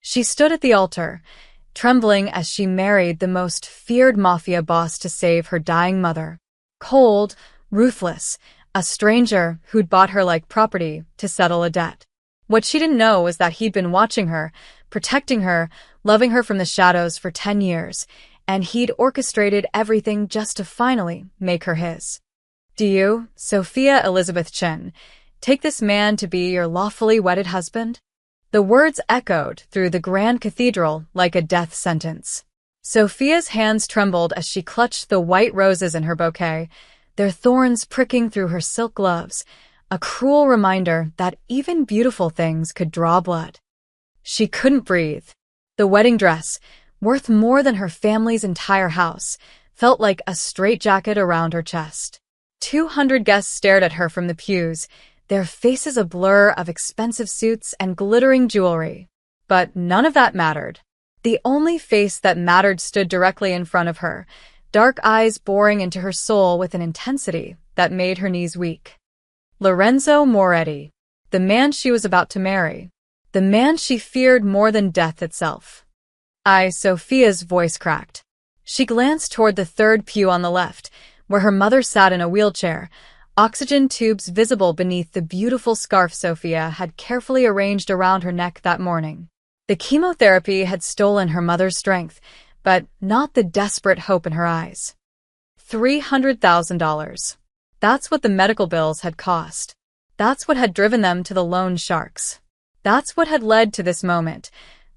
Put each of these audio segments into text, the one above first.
She stood at the altar, trembling as she married the most feared mafia boss to save her dying mother. Cold, ruthless, a stranger who'd bought her like property to settle a debt. What she didn't know was that he'd been watching her, protecting her, loving her from the shadows for 10 years, and he'd orchestrated everything just to finally make her his. Do you, Sophia Elizabeth Chin, take this man to be your lawfully wedded husband? The words echoed through the grand cathedral like a death sentence. Sophia's hands trembled as she clutched the white roses in her bouquet, their thorns pricking through her silk gloves, a cruel reminder that even beautiful things could draw blood. She couldn't breathe. The wedding dress, worth more than her family's entire house, felt like a straitjacket around her chest. 200 guests stared at her from the pews, their faces a blur of expensive suits and glittering jewelry. But none of that mattered. The only face that mattered stood directly in front of her, dark eyes boring into her soul with an intensity that made her knees weak. Lorenzo Moretti, the man she was about to marry, the man she feared more than death itself. Sophia's voice cracked. She glanced toward the third pew on the left, where her mother sat in a wheelchair, oxygen tubes visible beneath the beautiful scarf Sophia had carefully arranged around her neck that morning. The chemotherapy had stolen her mother's strength, but not the desperate hope in her eyes. $300,000. That's what the medical bills had cost. That's what had driven them to the loan sharks. That's what had led to this moment,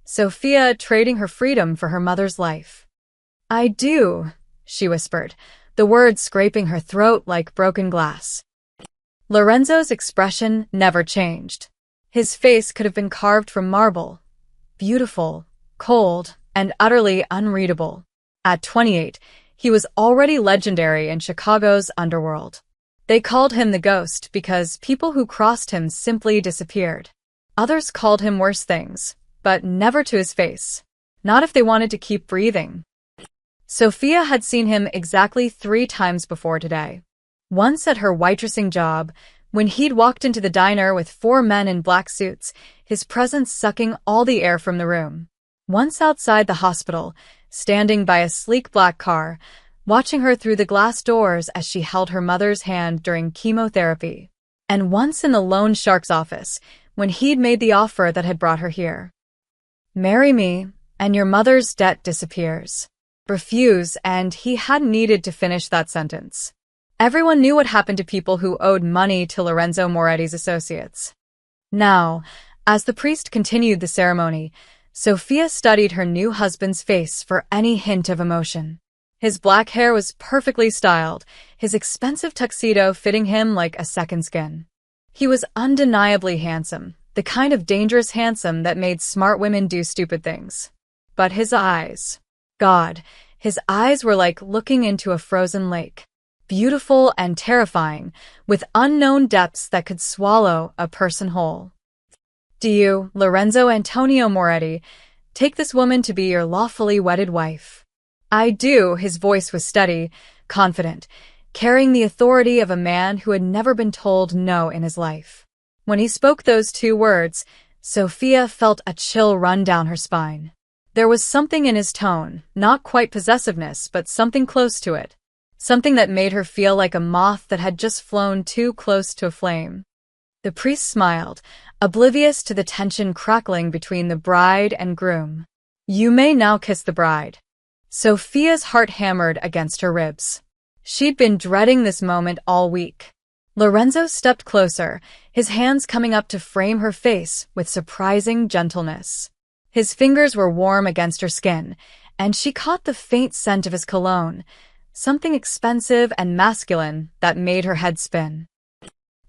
Sophia trading her freedom for her mother's life. I do, she whispered, the words scraping her throat like broken glass. Lorenzo's expression never changed. His face could have been carved from marble. Beautiful, cold, and utterly unreadable. At 28, he was already legendary in Chicago's underworld. They called him the Ghost because people who crossed him simply disappeared. Others called him worse things, but never to his face. Not if they wanted to keep breathing. Sophia had seen him exactly 3 times before today. Once at her waitressing job, when he'd walked into the diner with 4 men in black suits, his presence sucking all the air from the room. Once outside the hospital, standing by a sleek black car, watching her through the glass doors as she held her mother's hand during chemotherapy. And once in the loan shark's office, when he'd made the offer that had brought her here. Marry me, and your mother's debt disappears. Refuse, and he hadn't needed to finish that sentence. Everyone knew what happened to people who owed money to Lorenzo Moretti's associates. Now, as the priest continued the ceremony, Sophia studied her new husband's face for any hint of emotion. His black hair was perfectly styled, his expensive tuxedo fitting him like a second skin. He was undeniably handsome, the kind of dangerous handsome that made smart women do stupid things. But his eyes... God, his eyes were like looking into a frozen lake. Beautiful and terrifying, with unknown depths that could swallow a person whole. Do you, Lorenzo Antonio Moretti, take this woman to be your lawfully wedded wife? I do, his voice was steady, confident, carrying the authority of a man who had never been told no in his life. When he spoke those 2 words, Sophia felt a chill run down her spine. There was something in his tone, not quite possessiveness, but something close to it. Something that made her feel like a moth that had just flown too close to a flame. The priest smiled, oblivious to the tension crackling between the bride and groom. You may now kiss the bride. Sophia's heart hammered against her ribs. She'd been dreading this moment all week. Lorenzo stepped closer, his hands coming up to frame her face with surprising gentleness. His fingers were warm against her skin, and she caught the faint scent of his cologne, something expensive and masculine that made her head spin.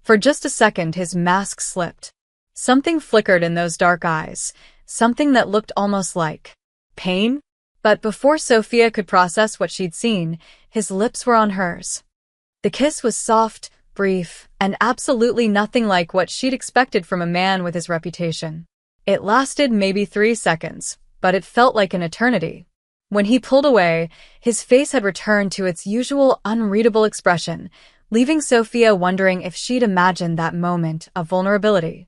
For just a second, his mask slipped. Something flickered in those dark eyes, something that looked almost like pain. But before Sophia could process what she'd seen, his lips were on hers. The kiss was soft, brief, and absolutely nothing like what she'd expected from a man with his reputation. It lasted maybe 3 seconds, but it felt like an eternity. When he pulled away, his face had returned to its usual unreadable expression, leaving Sophia wondering if she'd imagined that moment of vulnerability.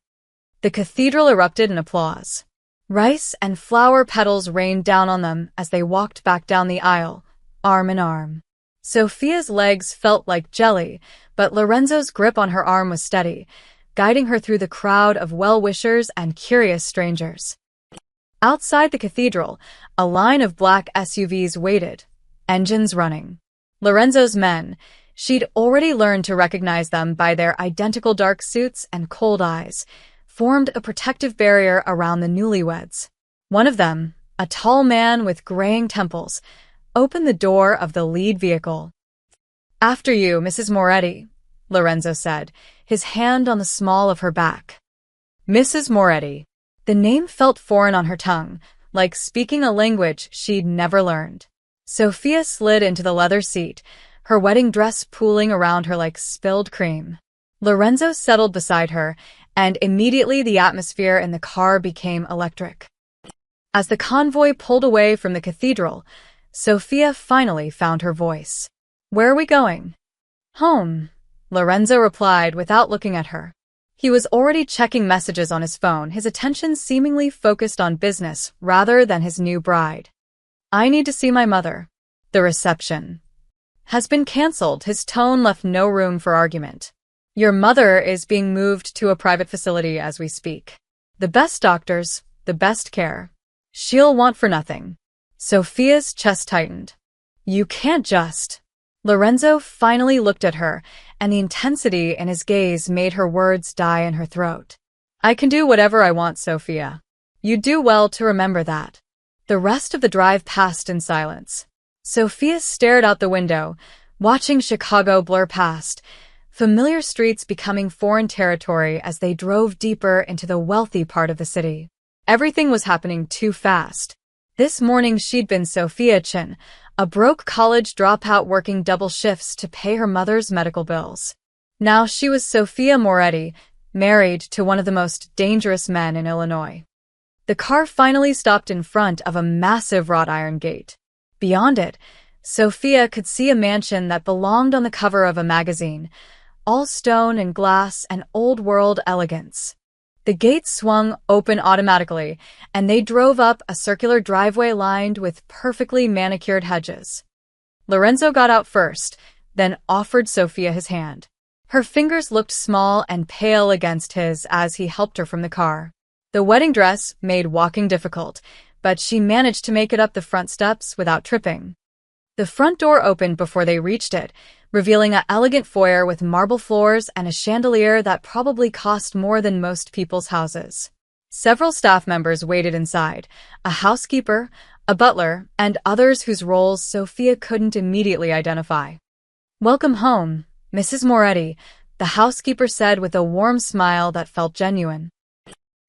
The cathedral erupted in applause. Rice and flower petals rained down on them as they walked back down the aisle, arm in arm. Sophia's legs felt like jelly, but Lorenzo's grip on her arm was steady, guiding her through the crowd of well-wishers and curious strangers. Outside the cathedral, a line of black SUVs waited, engines running. Lorenzo's men, she'd already learned to recognize them by their identical dark suits and cold eyes, formed a protective barrier around the newlyweds. One of them, a tall man with graying temples, opened the door of the lead vehicle. "After you, Mrs. Moretti," Lorenzo said, his hand on the small of her back. Mrs. Moretti. The name felt foreign on her tongue, like speaking a language she'd never learned. Sophia slid into the leather seat, her wedding dress pooling around her like spilled cream. Lorenzo settled beside her, and immediately the atmosphere in the car became electric. As the convoy pulled away from the cathedral, Sophia finally found her voice. "Where are we going?" "Home," Lorenzo replied without looking at her. He was already checking messages on his phone, his attention seemingly focused on business rather than his new bride. "I need to see my mother." "The reception has been cancelled." His tone left no room for argument. "Your mother is being moved to a private facility as we speak. The best doctors, the best care. She'll want for nothing." Sophia's chest tightened. "You can't just..." Lorenzo finally looked at her, and the intensity in his gaze made her words die in her throat. "I can do whatever I want, Sophia. You do well to remember that." The rest of the drive passed in silence. Sophia stared out the window, watching Chicago blur past, familiar streets becoming foreign territory as they drove deeper into the wealthy part of the city. Everything was happening too fast. This morning she'd been Sophia Chin, a broke college dropout working double shifts to pay her mother's medical bills. Now she was Sophia Moretti, married to one of the most dangerous men in Illinois. The car finally stopped in front of a massive wrought iron gate. Beyond it, Sophia could see a mansion that belonged on the cover of a magazine, all stone and glass and old-world elegance. The gate swung open automatically, and they drove up a circular driveway lined with perfectly manicured hedges. Lorenzo got out first, then offered Sophia his hand. Her fingers looked small and pale against his as he helped her from the car. The wedding dress made walking difficult, but she managed to make it up the front steps without tripping. The front door opened before they reached it, revealing an elegant foyer with marble floors and a chandelier that probably cost more than most people's houses. Several staff members waited inside, a housekeeper, a butler, and others whose roles Sophia couldn't immediately identify. "Welcome home, Mrs. Moretti," the housekeeper said with a warm smile that felt genuine.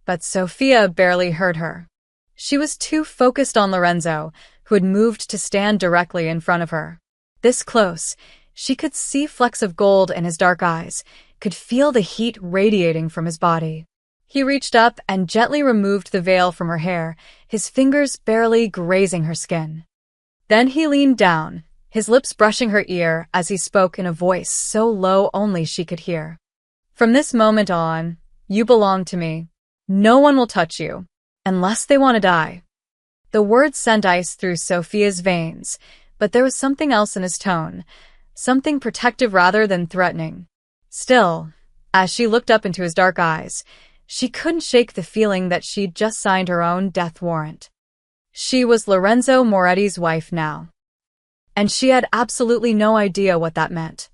But Sophia barely heard her. She was too focused on Lorenzo, who had moved to stand directly in front of her. This close, she could see flecks of gold in his dark eyes, could feel the heat radiating from his body. He reached up and gently removed the veil from her hair, his fingers barely grazing her skin. Then he leaned down, his lips brushing her ear as he spoke in a voice so low only she could hear. "From this moment on, you belong to me. No one will touch you, unless they want to die." The words sent ice through Sophia's veins, but there was something else in his tone, something protective rather than threatening. Still, as she looked up into his dark eyes, she couldn't shake the feeling that she'd just signed her own death warrant. She was Lorenzo Moretti's wife now, and she had absolutely no idea what that meant.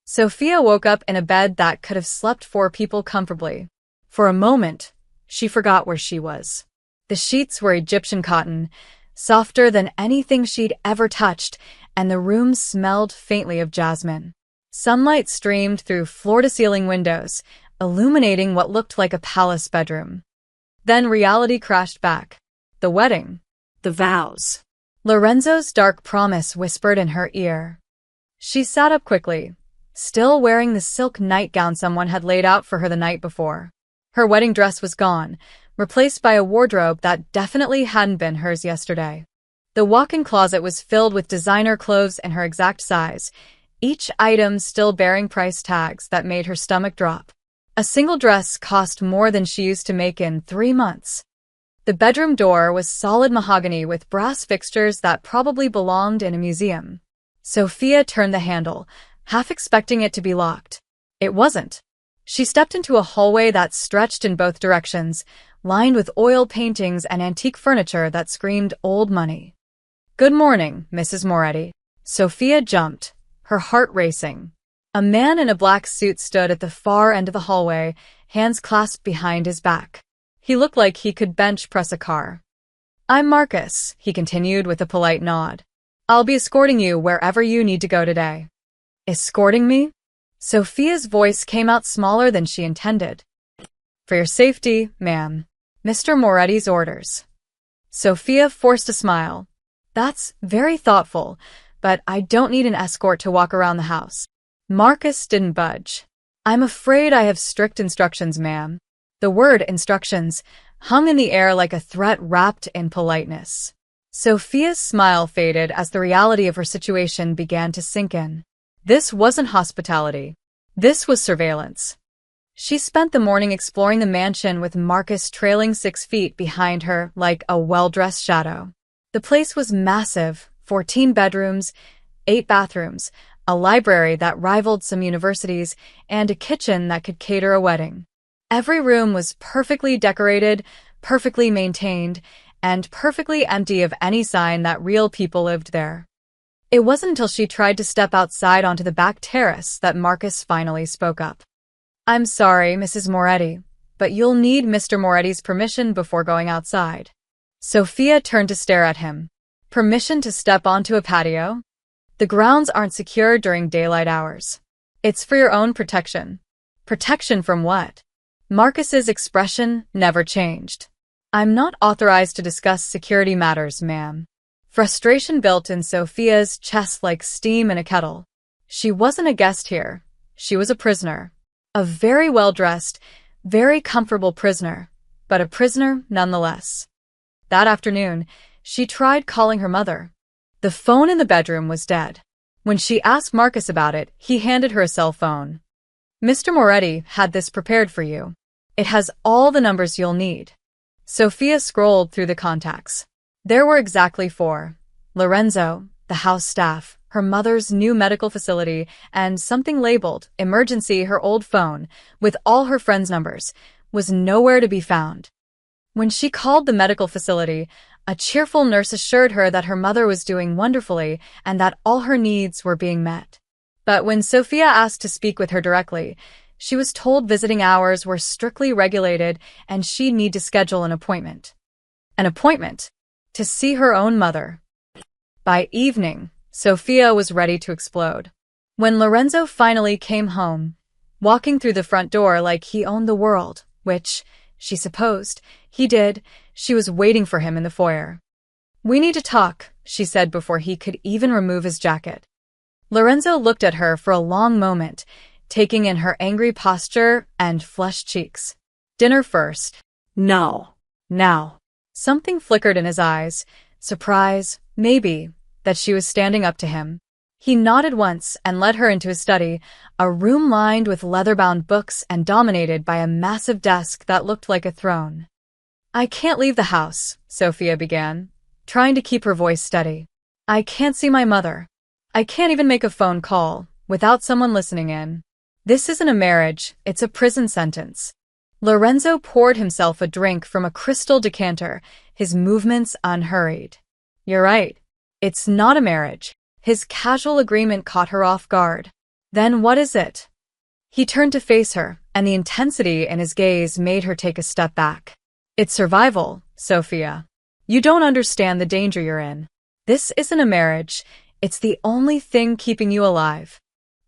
Sophia woke up in a bed that could have slept 4 people comfortably. For a moment, she forgot where she was. The sheets were Egyptian cotton, softer than anything she'd ever touched, and the room smelled faintly of jasmine. Sunlight streamed through floor-to-ceiling windows, illuminating what looked like a palace bedroom. Then reality crashed back. The wedding. The vows. Lorenzo's dark promise whispered in her ear. She sat up quickly, still wearing the silk nightgown someone had laid out for her the night before. Her wedding dress was gone, replaced by a wardrobe that definitely hadn't been hers yesterday. The walk-in closet was filled with designer clothes in her exact size, each item still bearing price tags that made her stomach drop. A single dress cost more than she used to make in 3 months. The bedroom door was solid mahogany with brass fixtures that probably belonged in a museum. Sophia turned the handle, half expecting it to be locked. It wasn't. She stepped into a hallway that stretched in both directions, lined with oil paintings and antique furniture that screamed old money. "Good morning, Mrs. Moretti." Sophia jumped, her heart racing. A man in a black suit stood at the far end of the hallway, hands clasped behind his back. He looked like he could bench press a car. "I'm Marcus," he continued with a polite nod. "I'll be escorting you wherever you need to go today." "Escorting me?" Sophia's voice came out smaller than she intended. "For your safety, ma'am. Mr. Moretti's orders." Sophia forced a smile. "That's very thoughtful, but I don't need an escort to walk around the house." Marcus didn't budge. "I'm afraid I have strict instructions, ma'am." The word instructions hung in the air like a threat wrapped in politeness. Sophia's smile faded as the reality of her situation began to sink in. This wasn't hospitality. This was surveillance. She spent the morning exploring the mansion with Marcus trailing 6 feet behind her like a well-dressed shadow. The place was massive, 14 bedrooms, 8 bathrooms, a library that rivaled some universities, and a kitchen that could cater a wedding. Every room was perfectly decorated, perfectly maintained, and perfectly empty of any sign that real people lived there. It wasn't until she tried to step outside onto the back terrace that Marcus finally spoke up. "I'm sorry, Mrs. Moretti, but you'll need Mr. Moretti's permission before going outside." Sophia turned to stare at him. "Permission to step onto a patio? The grounds aren't secure during daylight hours. It's for your own protection." "Protection from what?" Marcus's expression never changed. "I'm not authorized to discuss security matters, ma'am." Frustration built in Sophia's chest like steam in a kettle. She wasn't a guest here. She was a prisoner. A very well-dressed, very comfortable prisoner, but a prisoner nonetheless. That afternoon, she tried calling her mother. The phone in the bedroom was dead. When she asked Marcus about it, he handed her a cell phone. "Mr. Moretti had this prepared for you. It has all the numbers you'll need." Sophia scrolled through the contacts. There were exactly 4. Lorenzo, the house staff, her mother's new medical facility, and something labeled emergency. Her old phone, with all her friends' numbers, was nowhere to be found. When she called the medical facility, a cheerful nurse assured her that her mother was doing wonderfully and that all her needs were being met. But when Sophia asked to speak with her directly, she was told visiting hours were strictly regulated and she'd need to schedule an appointment. An appointment? To see her own mother. By evening, Sophia was ready to explode. When Lorenzo finally came home, walking through the front door like he owned the world, which, she supposed, he did, she was waiting for him in the foyer. "We need to talk," she said before he could even remove his jacket. Lorenzo looked at her for a long moment, taking in her angry posture and flushed cheeks. "Dinner first." "No." "Now." Something flickered in his eyes, surprise, maybe, that she was standing up to him. He nodded once and led her into his study, a room lined with leather-bound books and dominated by a massive desk that looked like a throne. "I can't leave the house," Sophia began, trying to keep her voice steady. "I can't see my mother. I can't even make a phone call without someone listening in. This isn't a marriage, it's a prison sentence." Lorenzo poured himself a drink from a crystal decanter, his movements unhurried. "You're right. It's not a marriage." His casual agreement caught her off guard. "Then what is it?" He turned to face her, and the intensity in his gaze made her take a step back. "It's survival, Sophia. You don't understand the danger you're in. This isn't a marriage. It's the only thing keeping you alive."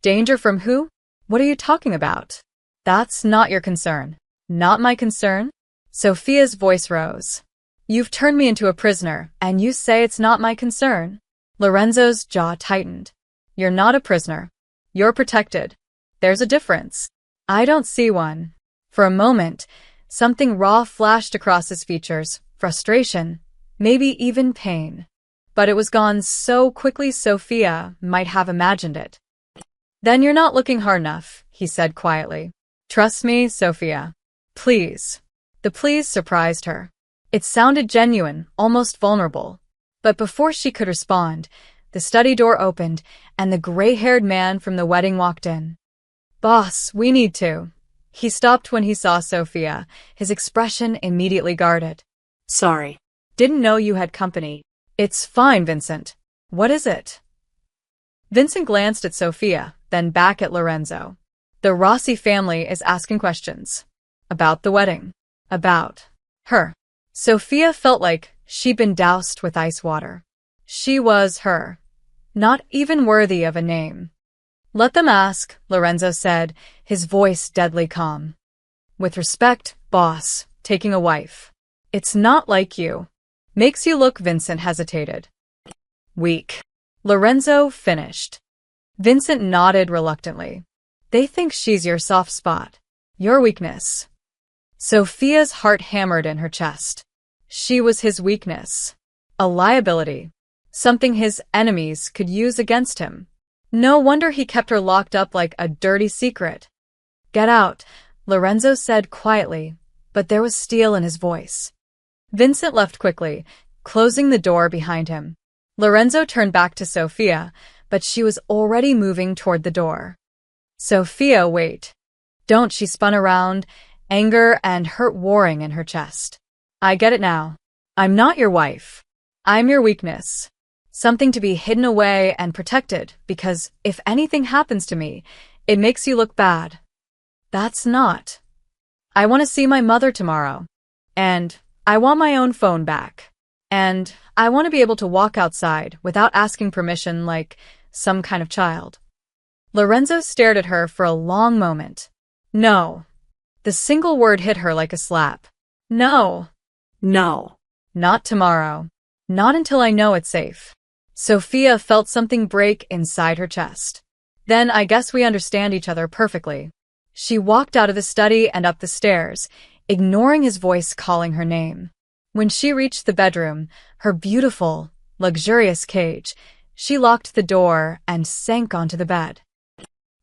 "Danger from who? What are you talking about?" "That's not your concern." "Not my concern?" Sophia's voice rose. "You've turned me into a prisoner, and you say it's not my concern?" Lorenzo's jaw tightened. "You're not a prisoner. You're protected. There's a difference." "I don't see one." For a moment, something raw flashed across his features, frustration, maybe even pain. But it was gone so quickly Sophia might have imagined it. "Then you're not looking hard enough," he said quietly. "Trust me, Sophia. Please." The please surprised her. It sounded genuine, almost vulnerable. But before she could respond, the study door opened and the gray-haired man from the wedding walked in. "Boss, we need to." He stopped when he saw Sophia, his expression immediately guarded. Sorry. "Didn't know you had company." "It's fine, Vincent. What is it?" Vincent glanced at Sophia, then back at Lorenzo. "The Rossi family is asking questions. About the wedding. About her." Sophia felt like she'd been doused with ice water. She was her. Not even worthy of a name. "Let them ask," Lorenzo said, his voice deadly calm. "With respect, boss, taking a wife. It's not like you. Makes you look," Vincent hesitated. "Weak." Lorenzo finished. Vincent nodded reluctantly. "They think she's your soft spot. Your weakness." Sophia's heart hammered in her chest. She was his weakness. A liability. Something his enemies could use against him. No wonder he kept her locked up like a dirty secret. "Get out," Lorenzo said quietly, but there was steel in his voice. Vincent left quickly, closing the door behind him. Lorenzo turned back to Sophia, but she was already moving toward the door. "Sophia, wait." "Don't," she spun around, anger and hurt warring in her chest. "I get it now. I'm not your wife. I'm your weakness. Something to be hidden away and protected, because if anything happens to me, it makes you look bad. That's not. I want to see my mother tomorrow. And I want my own phone back. And I want to be able to walk outside without asking permission like some kind of child." Lorenzo stared at her for a long moment. "No." The single word hit her like a slap. "No. No. Not tomorrow. Not until I know it's safe." Sophia felt something break inside her chest. "Then I guess we understand each other perfectly." She walked out of the study and up the stairs, ignoring his voice calling her name. When she reached the bedroom, her beautiful, luxurious cage, she locked the door and sank onto the bed.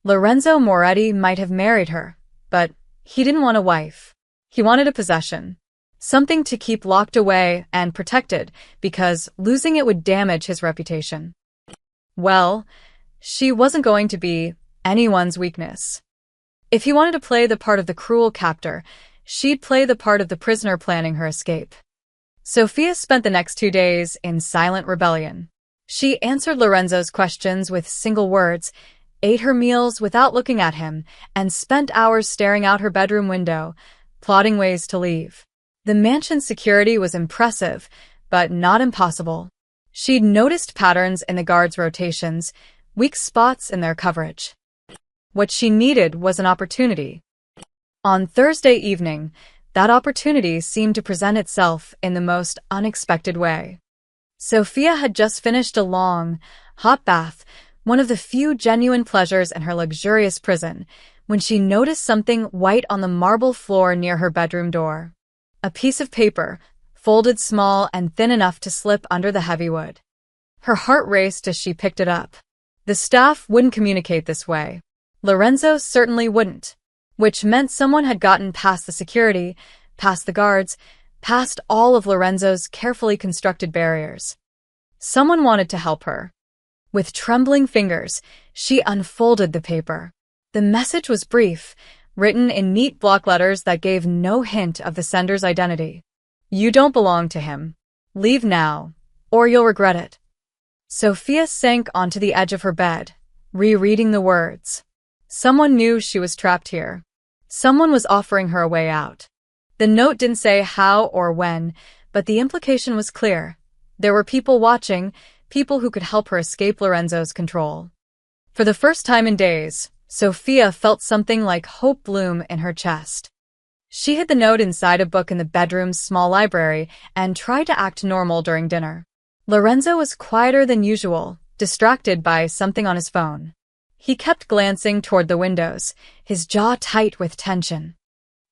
Lorenzo Moretti might have married her, but he didn't want a wife. He wanted a possession. Something to keep locked away and protected, because losing it would damage his reputation. Well, she wasn't going to be anyone's weakness. If he wanted to play the part of the cruel captor, she'd play the part of the prisoner planning her escape. Sophia spent the next 2 days in silent rebellion. She answered Lorenzo's questions with single words, ate her meals without looking at him, and spent hours staring out her bedroom window, plotting ways to leave. The mansion's security was impressive, but not impossible. She'd noticed patterns in the guards' rotations, weak spots in their coverage. What she needed was an opportunity. On Thursday evening, that opportunity seemed to present itself in the most unexpected way. Sophia had just finished a long, hot bath, one of the few genuine pleasures in her luxurious prison, when she noticed something white on the marble floor near her bedroom door. A piece of paper, folded small and thin enough to slip under the heavy wood. Her heart raced as she picked it up. The staff wouldn't communicate this way. Lorenzo certainly wouldn't, which meant someone had gotten past the security, past the guards, past all of Lorenzo's carefully constructed barriers. Someone wanted to help her. With trembling fingers, she unfolded the paper. The message was brief, written in neat block letters that gave no hint of the sender's identity. "You don't belong to him. Leave now, or you'll regret it." Sophia sank onto the edge of her bed, rereading the words. Someone knew she was trapped here. Someone was offering her a way out. The note didn't say how or when, but the implication was clear. There were people watching, people who could help her escape Lorenzo's control. For the first time in days, Sophia felt something like hope bloom in her chest. She hid the note inside a book in the bedroom's small library and tried to act normal during dinner. Lorenzo was quieter than usual, distracted by something on his phone. He kept glancing toward the windows, his jaw tight with tension.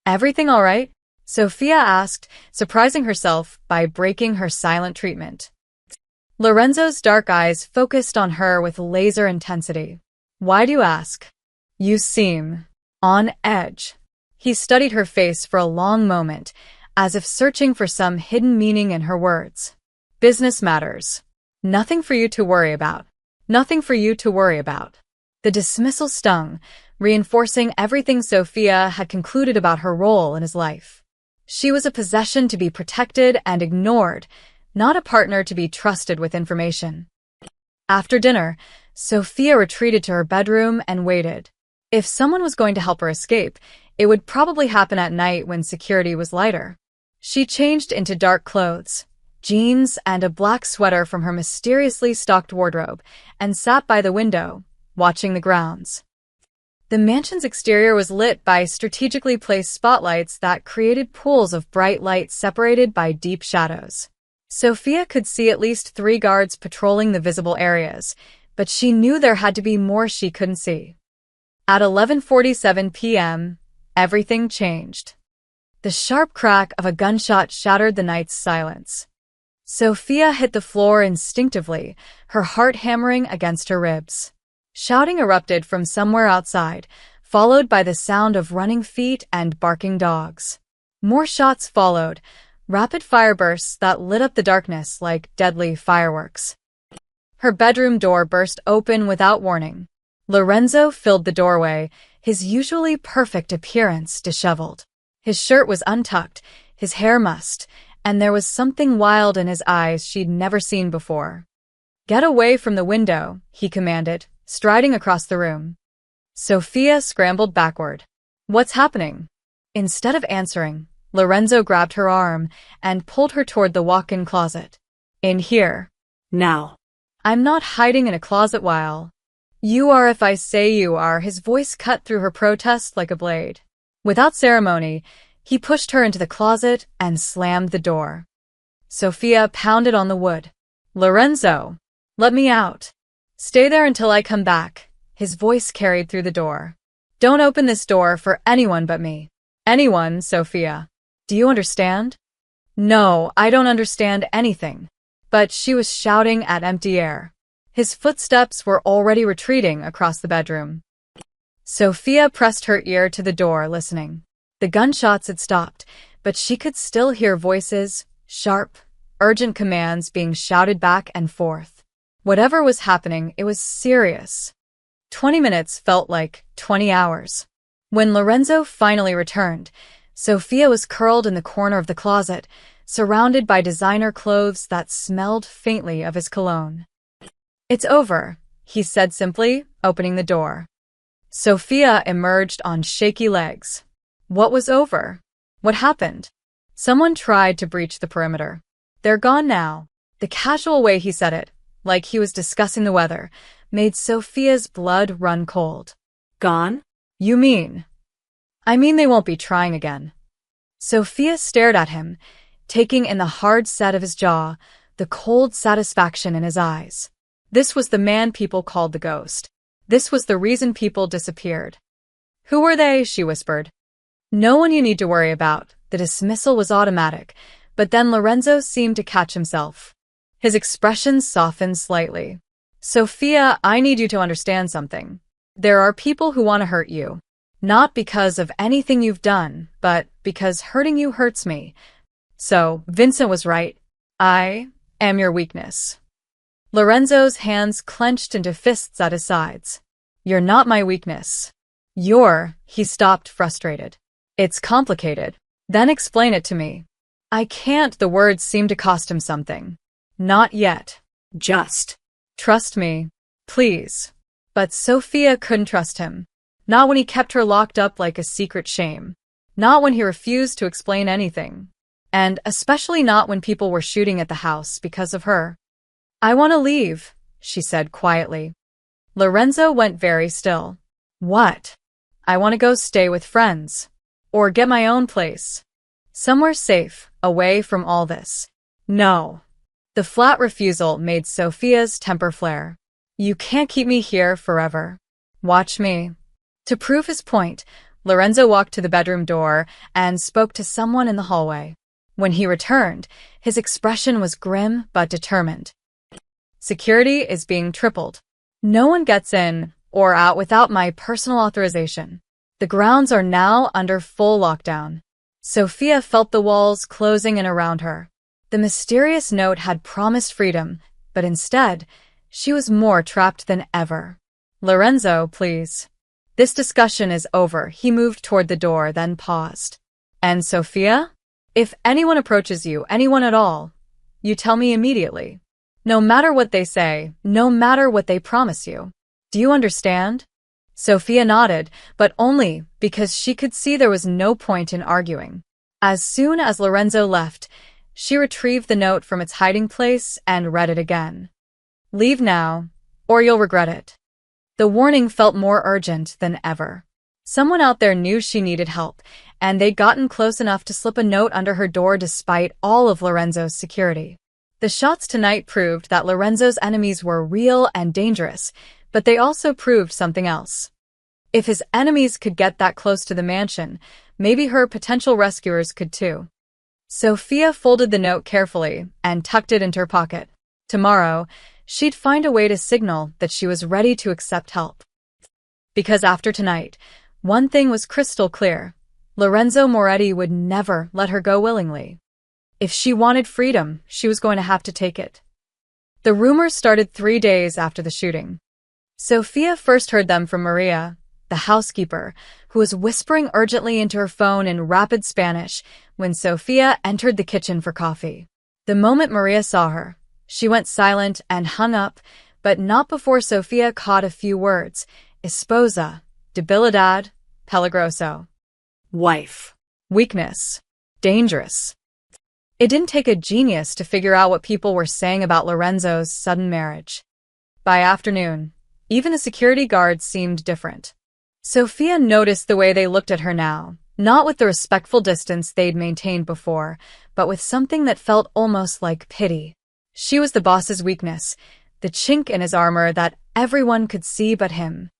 "Everything all right?" Sophia asked, surprising herself by breaking her silent treatment. Lorenzo's dark eyes focused on her with laser intensity. "Why do you ask? You seem on edge." He studied her face for a long moment, as if searching for some hidden meaning in her words. Business matters. Nothing for you to worry about. Nothing for you to worry about. The dismissal stung, reinforcing everything Sophia had concluded about her role in his life. She was a possession to be protected and ignored, not a partner to be trusted with information. After dinner, Sophia retreated to her bedroom and waited. If someone was going to help her escape, it would probably happen at night when security was lighter. She changed into dark clothes, jeans and a black sweater from her mysteriously stocked wardrobe, and sat by the window, watching the grounds. The mansion's exterior was lit by strategically placed spotlights that created pools of bright light separated by deep shadows. Sophia could see at least 3 guards patrolling the visible areas, but she knew there had to be more she couldn't see. At 11:47 p.m., everything changed. The sharp crack of a gunshot shattered the night's silence. Sophia hit the floor instinctively, her heart hammering against her ribs. Shouting erupted from somewhere outside, followed by the sound of running feet and barking dogs. More shots followed, rapid fire bursts that lit up the darkness like deadly fireworks. Her bedroom door burst open without warning. Lorenzo filled the doorway, his usually perfect appearance disheveled. His shirt was untucked, his hair mussed, and there was something wild in his eyes she'd never seen before. "Get away from the window," he commanded, striding across the room. Sophia scrambled backward. "What's happening?" Instead of answering, Lorenzo grabbed her arm and pulled her toward the walk-in closet. "In here." Now. "I'm not hiding in a closet while." "You are if I say you are," his voice cut through her protest like a blade. Without ceremony, he pushed her into the closet and slammed the door. Sophia pounded on the wood. "Lorenzo, let me out. Stay there until I come back," his voice carried through the door. "Don't open this door for anyone but me." "Anyone, Sophia. Do you understand?" "No, I don't understand anything." But she was shouting at empty air. His footsteps were already retreating across the bedroom. Sophia pressed her ear to the door, listening. The gunshots had stopped, but she could still hear voices, sharp, urgent commands being shouted back and forth. Whatever was happening, it was serious. 20 minutes felt like 20 hours. When Lorenzo finally returned, Sophia was curled in the corner of the closet, surrounded by designer clothes that smelled faintly of his cologne. "It's over," he said simply, opening the door. Sophia emerged on shaky legs. What was over? What happened? Someone tried to breach the perimeter. "They're gone now." The casual way he said it, like he was discussing the weather, made Sophia's blood run cold. Gone? "You mean?" "I mean they won't be trying again." Sophia stared at him, taking in the hard set of his jaw, the cold satisfaction in his eyes. This was the man people called the ghost. This was the reason people disappeared. "Who were they?" she whispered. "No one you need to worry about." The dismissal was automatic, but then Lorenzo seemed to catch himself. His expression softened slightly. "Sophia, I need you to understand something. There are people who want to hurt you. Not because of anything you've done, but because hurting you hurts me. So, Vincent was right. I am your weakness." Lorenzo's hands clenched into fists at his sides. "You're not my weakness. He stopped, frustrated. "It's complicated." "Then explain it to me." "I can't." The words seemed to cost him something. "Not yet." Just. "Trust me. Please." But Sophia couldn't trust him. Not when he kept her locked up like a secret shame. Not when he refused to explain anything. And especially not when people were shooting at the house because of her. "I want to leave," she said quietly. Lorenzo went very still. "What?" "I want to go stay with friends. Or get my own place. Somewhere safe, away from all this." "No." The flat refusal made Sophia's temper flare. "You can't keep me here forever. Watch me." To prove his point, Lorenzo walked to the bedroom door and spoke to someone in the hallway. When he returned, his expression was grim but determined. "Security is being tripled. No one gets in or out without my personal authorization. The grounds are now under full lockdown." Sophia felt the walls closing in around her. The mysterious note had promised freedom, but instead, she was more trapped than ever. Lorenzo, please. This discussion is over. He moved toward the door, then paused. And Sophia? If anyone approaches you, anyone at all, you tell me immediately. No matter what they say, no matter what they promise you. Do you understand? Sophia nodded, but only because she could see there was no point in arguing. As soon as Lorenzo left, she retrieved the note from its hiding place and read it again. Leave now, or you'll regret it. The warning felt more urgent than ever. Someone out there knew she needed help, and they'd gotten close enough to slip a note under her door despite all of Lorenzo's security. The shots tonight proved that Lorenzo's enemies were real and dangerous, but they also proved something else. If his enemies could get that close to the mansion, maybe her potential rescuers could too. Sophia folded the note carefully and tucked it into her pocket. Tomorrow, she'd find a way to signal that she was ready to accept help. Because after tonight, one thing was crystal clear. Lorenzo Moretti would never let her go willingly. If she wanted freedom, she was going to have to take it. The rumors started 3 days after the shooting. Sophia first heard them from Maria, the housekeeper, who was whispering urgently into her phone in rapid Spanish when Sophia entered the kitchen for coffee. The moment Maria saw her, she went silent and hung up, but not before Sophia caught a few words. Esposa, debilidad, peligroso. Wife. Weakness. Dangerous. It didn't take a genius to figure out what people were saying about Lorenzo's sudden marriage. By afternoon, even the security guards seemed different. Sophia noticed the way they looked at her now, not with the respectful distance they'd maintained before, but with something that felt almost like pity. She was the boss's weakness, the chink in his armor that everyone could see but him.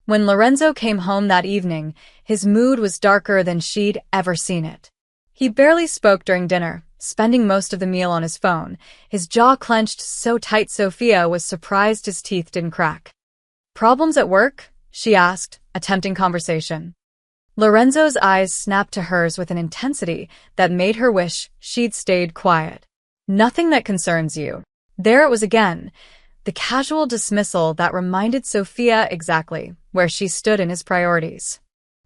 When Lorenzo came home that evening, his mood was darker than she'd ever seen it. He barely spoke during dinner, spending most of the meal on his phone, his jaw clenched so tight Sophia was surprised his teeth didn't crack. Problems at work? She asked, attempting conversation. Lorenzo's eyes snapped to hers with an intensity that made her wish she'd stayed quiet. Nothing that concerns you. There it was again, the casual dismissal that reminded Sophia exactly where she stood in his priorities.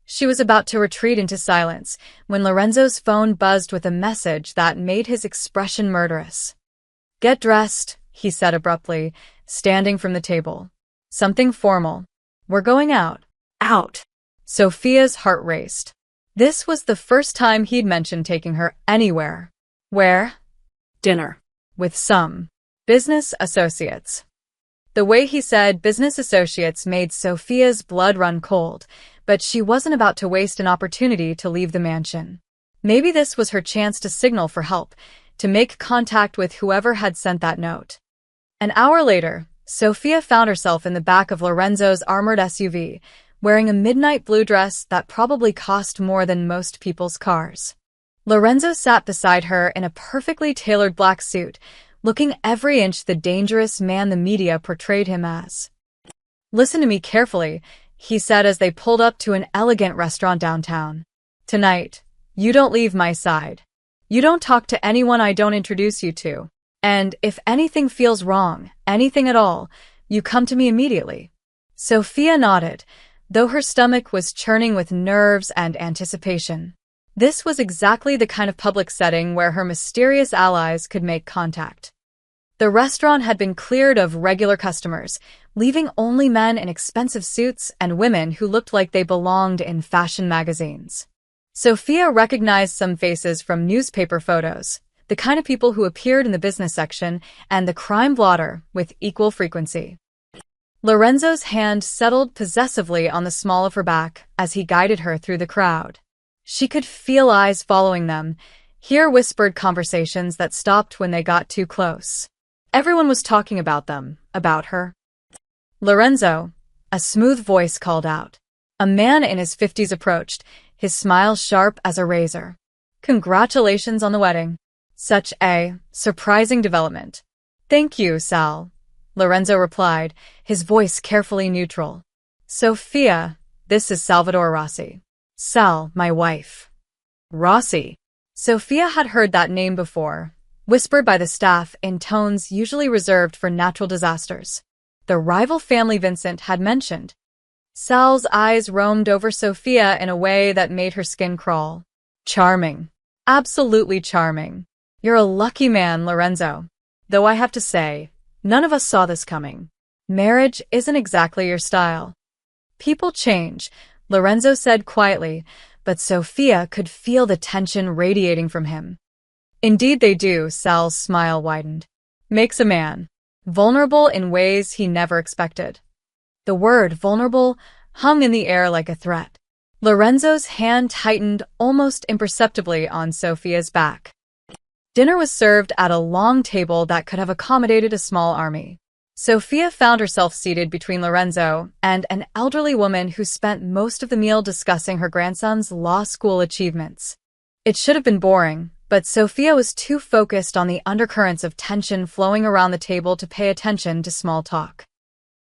She was about to retreat into silence when Lorenzo's phone buzzed with a message that made his expression murderous. Get dressed, he said abruptly, standing from the table. Something formal. We're going out. Out. Sophia's heart raced. This was the first time he'd mentioned taking her anywhere. Where? Dinner. With some business associates. The way he said business associates made Sophia's blood run cold, but she wasn't about to waste an opportunity to leave the mansion. Maybe this was her chance to signal for help, to make contact with whoever had sent that note. An hour later, Sophia found herself in the back of Lorenzo's armored SUV, wearing a midnight blue dress that probably cost more than most people's cars. Lorenzo sat beside her in a perfectly tailored black suit, looking every inch the dangerous man the media portrayed him as. Listen to me carefully, he said as they pulled up to an elegant restaurant downtown. Tonight, you don't leave my side. You don't talk to anyone I don't introduce you to. And if anything feels wrong, anything at all, you come to me immediately. Sophia nodded, though her stomach was churning with nerves and anticipation. This was exactly the kind of public setting where her mysterious allies could make contact. The restaurant had been cleared of regular customers, leaving only men in expensive suits and women who looked like they belonged in fashion magazines. Sophia recognized some faces from newspaper photos, the kind of people who appeared in the business section and the crime blotter with equal frequency. Lorenzo's hand settled possessively on the small of her back as he guided her through the crowd. She could feel eyes following them, hear whispered conversations that stopped when they got too close. Everyone was talking about them, about her. Lorenzo, a smooth voice called out. A man in his 50s approached, his smile sharp as a razor. Congratulations on the wedding. Such a surprising development. Thank you, Sal, Lorenzo replied, his voice carefully neutral. Sophia, this is Salvador Rossi. Sal, my wife. Rossi. Sophia had heard that name before, whispered by the staff in tones usually reserved for natural disasters. The rival family Vincent had mentioned. Sal's eyes roamed over Sophia in a way that made her skin crawl. Charming. Absolutely charming. You're a lucky man, Lorenzo. Though I have to say, none of us saw this coming. Marriage isn't exactly your style. People change, Lorenzo said quietly, but Sophia could feel the tension radiating from him. Indeed they do, Sal's smile widened. Makes a man vulnerable in ways he never expected. The word vulnerable hung in the air like a threat. Lorenzo's hand tightened almost imperceptibly on Sophia's back. Dinner was served at a long table that could have accommodated a small army. Sophia found herself seated between Lorenzo and an elderly woman who spent most of the meal discussing her grandson's law school achievements. It should have been boring, but Sophia was too focused on the undercurrents of tension flowing around the table to pay attention to small talk.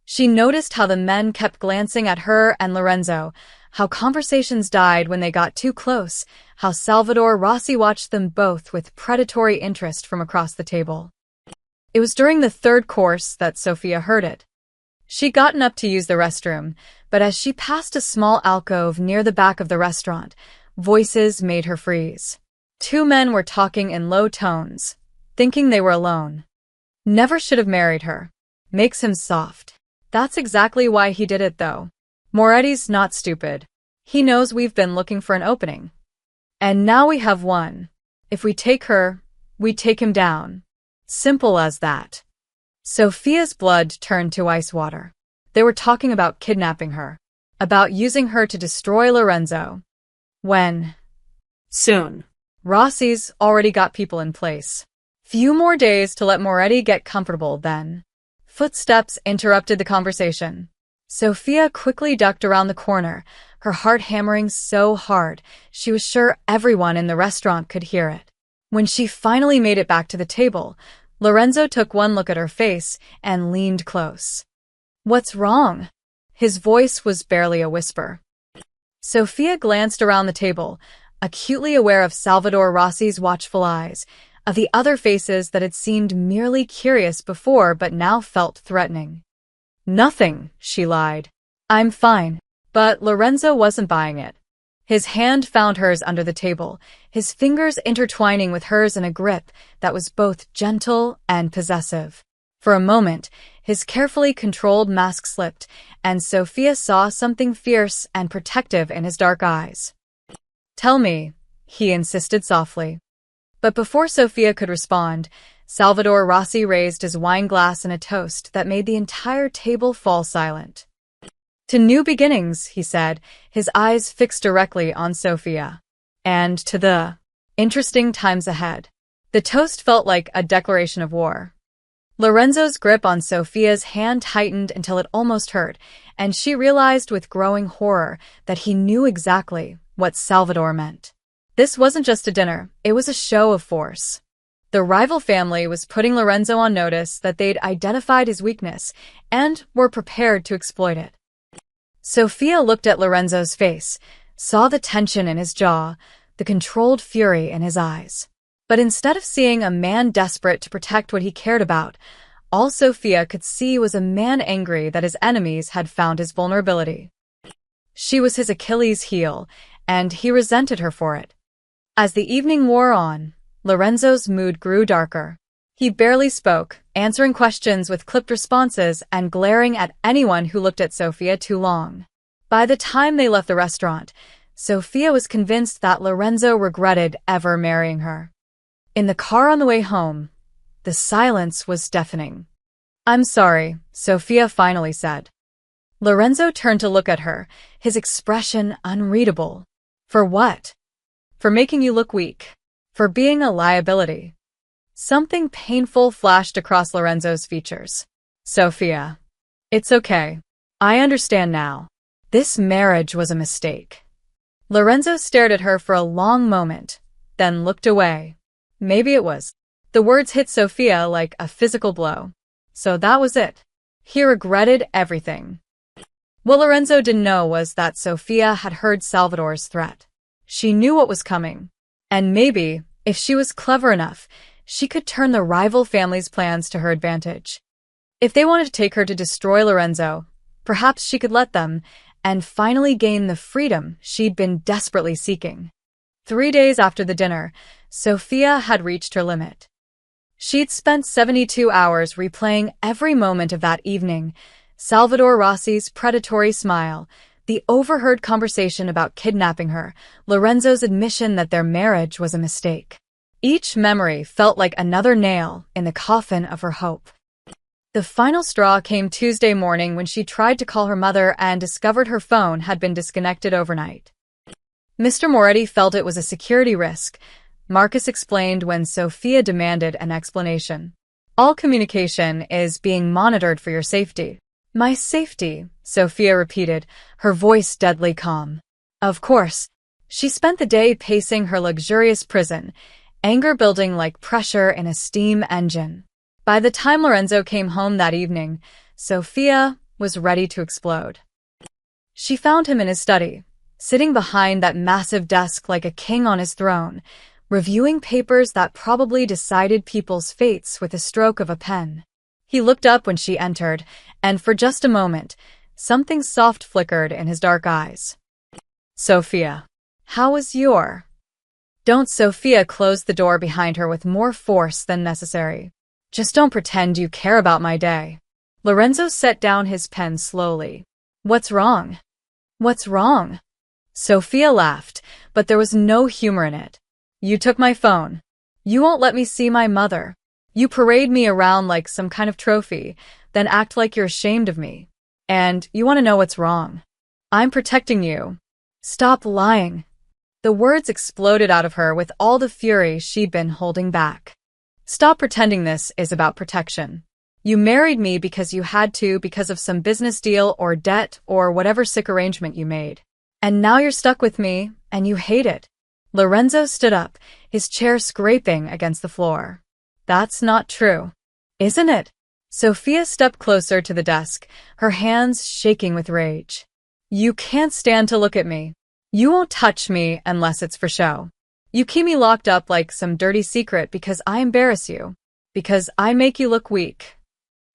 She noticed how the men kept glancing at her and Lorenzo, how conversations died when they got too close, how Salvador Rossi watched them both with predatory interest from across the table. It was during the third course that Sophia heard it. She'd gotten up to use the restroom, but as she passed a small alcove near the back of the restaurant, voices made her freeze. Two men were talking in low tones, thinking they were alone. Never should have married her. Makes him soft. That's exactly why he did it, though. Moretti's not stupid. He knows we've been looking for an opening. And now we have one. If we take her, we take him down. Simple as that. Sophia's blood turned to ice water. They were talking about kidnapping her, about using her to destroy Lorenzo. When? Soon. Rossi's already got people in place. Few more days to let Moretti get comfortable then. Footsteps interrupted the conversation. Sophia quickly ducked around the corner, her heart hammering so hard she was sure everyone in the restaurant could hear it. When she finally made it back to the table, Lorenzo took one look at her face and leaned close. What's wrong? His voice was barely a whisper. Sophia glanced around the table, acutely aware of Salvador Rossi's watchful eyes, of the other faces that had seemed merely curious before but now felt threatening. Nothing, she lied. I'm fine. But Lorenzo wasn't buying it. His hand found hers under the table, his fingers intertwining with hers in a grip that was both gentle and possessive. For a moment, his carefully controlled mask slipped, and Sophia saw something fierce and protective in his dark eyes. Tell me, he insisted softly. But before Sophia could respond, Salvador Rossi raised his wine glass in a toast that made the entire table fall silent. To new beginnings, he said, his eyes fixed directly on Sophia. And to the interesting times ahead. The toast felt like a declaration of war. Lorenzo's grip on Sophia's hand tightened until it almost hurt, and she realized with growing horror that he knew exactly what Salvador meant. This wasn't just a dinner, it was a show of force. The rival family was putting Lorenzo on notice that they'd identified his weakness and were prepared to exploit it. Sophia looked at Lorenzo's face, saw the tension in his jaw, the controlled fury in his eyes. But instead of seeing a man desperate to protect what he cared about, all Sophia could see was a man angry that his enemies had found his vulnerability. She was his Achilles heel, and he resented her for it. As the evening wore on, Lorenzo's mood grew darker. He barely spoke, answering questions with clipped responses and glaring at anyone who looked at Sophia too long. By the time they left the restaurant, Sophia was convinced that Lorenzo regretted ever marrying her. In the car on the way home, the silence was deafening. I'm sorry, Sophia finally said. Lorenzo turned to look at her, his expression unreadable. For what? For making you look weak. For being a liability. Something painful flashed across Lorenzo's features. Sophia. It's okay. I understand now. This marriage was a mistake. Lorenzo stared at her for a long moment, then looked away. Maybe it was. The words hit Sophia like a physical blow. So that was it. He regretted everything. What Lorenzo didn't know was that Sophia had heard Salvador's threat. She knew what was coming. And maybe, if she was clever enough, she could turn the rival family's plans to her advantage. If they wanted to take her to destroy Lorenzo, perhaps she could let them, and finally gain the freedom she'd been desperately seeking. 3 days after the dinner, Sophia had reached her limit. She'd spent 72 hours replaying every moment of that evening, Salvador Rossi's predatory smile, the overheard conversation about kidnapping her, Lorenzo's admission that their marriage was a mistake. Each memory felt like another nail in the coffin of her hope. The final straw came Tuesday morning when she tried to call her mother and discovered her phone had been disconnected overnight. Mr. Moretti felt it was a security risk, Marcus explained when Sophia demanded an explanation. All communication is being monitored for your safety. My safety, Sophia repeated, her voice deadly calm. Of course. She spent the day pacing her luxurious prison, anger building like pressure in a steam engine. By the time Lorenzo came home that evening, Sophia was ready to explode. She found him in his study, sitting behind that massive desk like a king on his throne, reviewing papers that probably decided people's fates with a stroke of a pen. He looked up when she entered, and for just a moment, something soft flickered in his dark eyes. Sophia, how was your... Don't. Sophia closed the door behind her with more force than necessary. Just don't pretend you care about my day. Lorenzo set down his pen slowly. What's wrong? What's wrong? Sophia laughed, but there was no humor in it. You took my phone. You won't let me see my mother. You parade me around like some kind of trophy, then act like you're ashamed of me. And you want to know what's wrong? I'm protecting you. Stop lying. The words exploded out of her with all the fury she'd been holding back. Stop pretending this is about protection. You married me because you had to, because of some business deal or debt or whatever sick arrangement you made. And now you're stuck with me, and you hate it. Lorenzo stood up, his chair scraping against the floor. That's not true. Isn't it? Sophia stepped closer to the desk, her hands shaking with rage. You can't stand to look at me. You won't touch me unless it's for show. You keep me locked up like some dirty secret because I embarrass you. Because I make you look weak.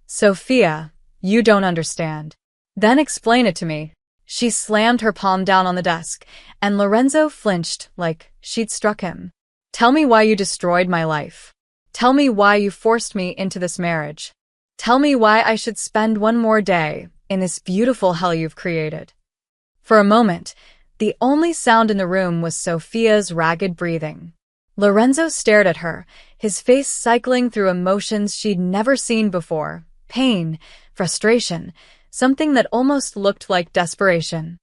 Sophia, you don't understand. Then explain it to me. She slammed her palm down on the desk, and Lorenzo flinched like she'd struck him. Tell me why you destroyed my life. Tell me why you forced me into this marriage. Tell me why I should spend one more day in this beautiful hell you've created. For a moment, the only sound in the room was Sophia's ragged breathing. Lorenzo stared at her, his face cycling through emotions she'd never seen before. Pain, frustration, something that almost looked like desperation.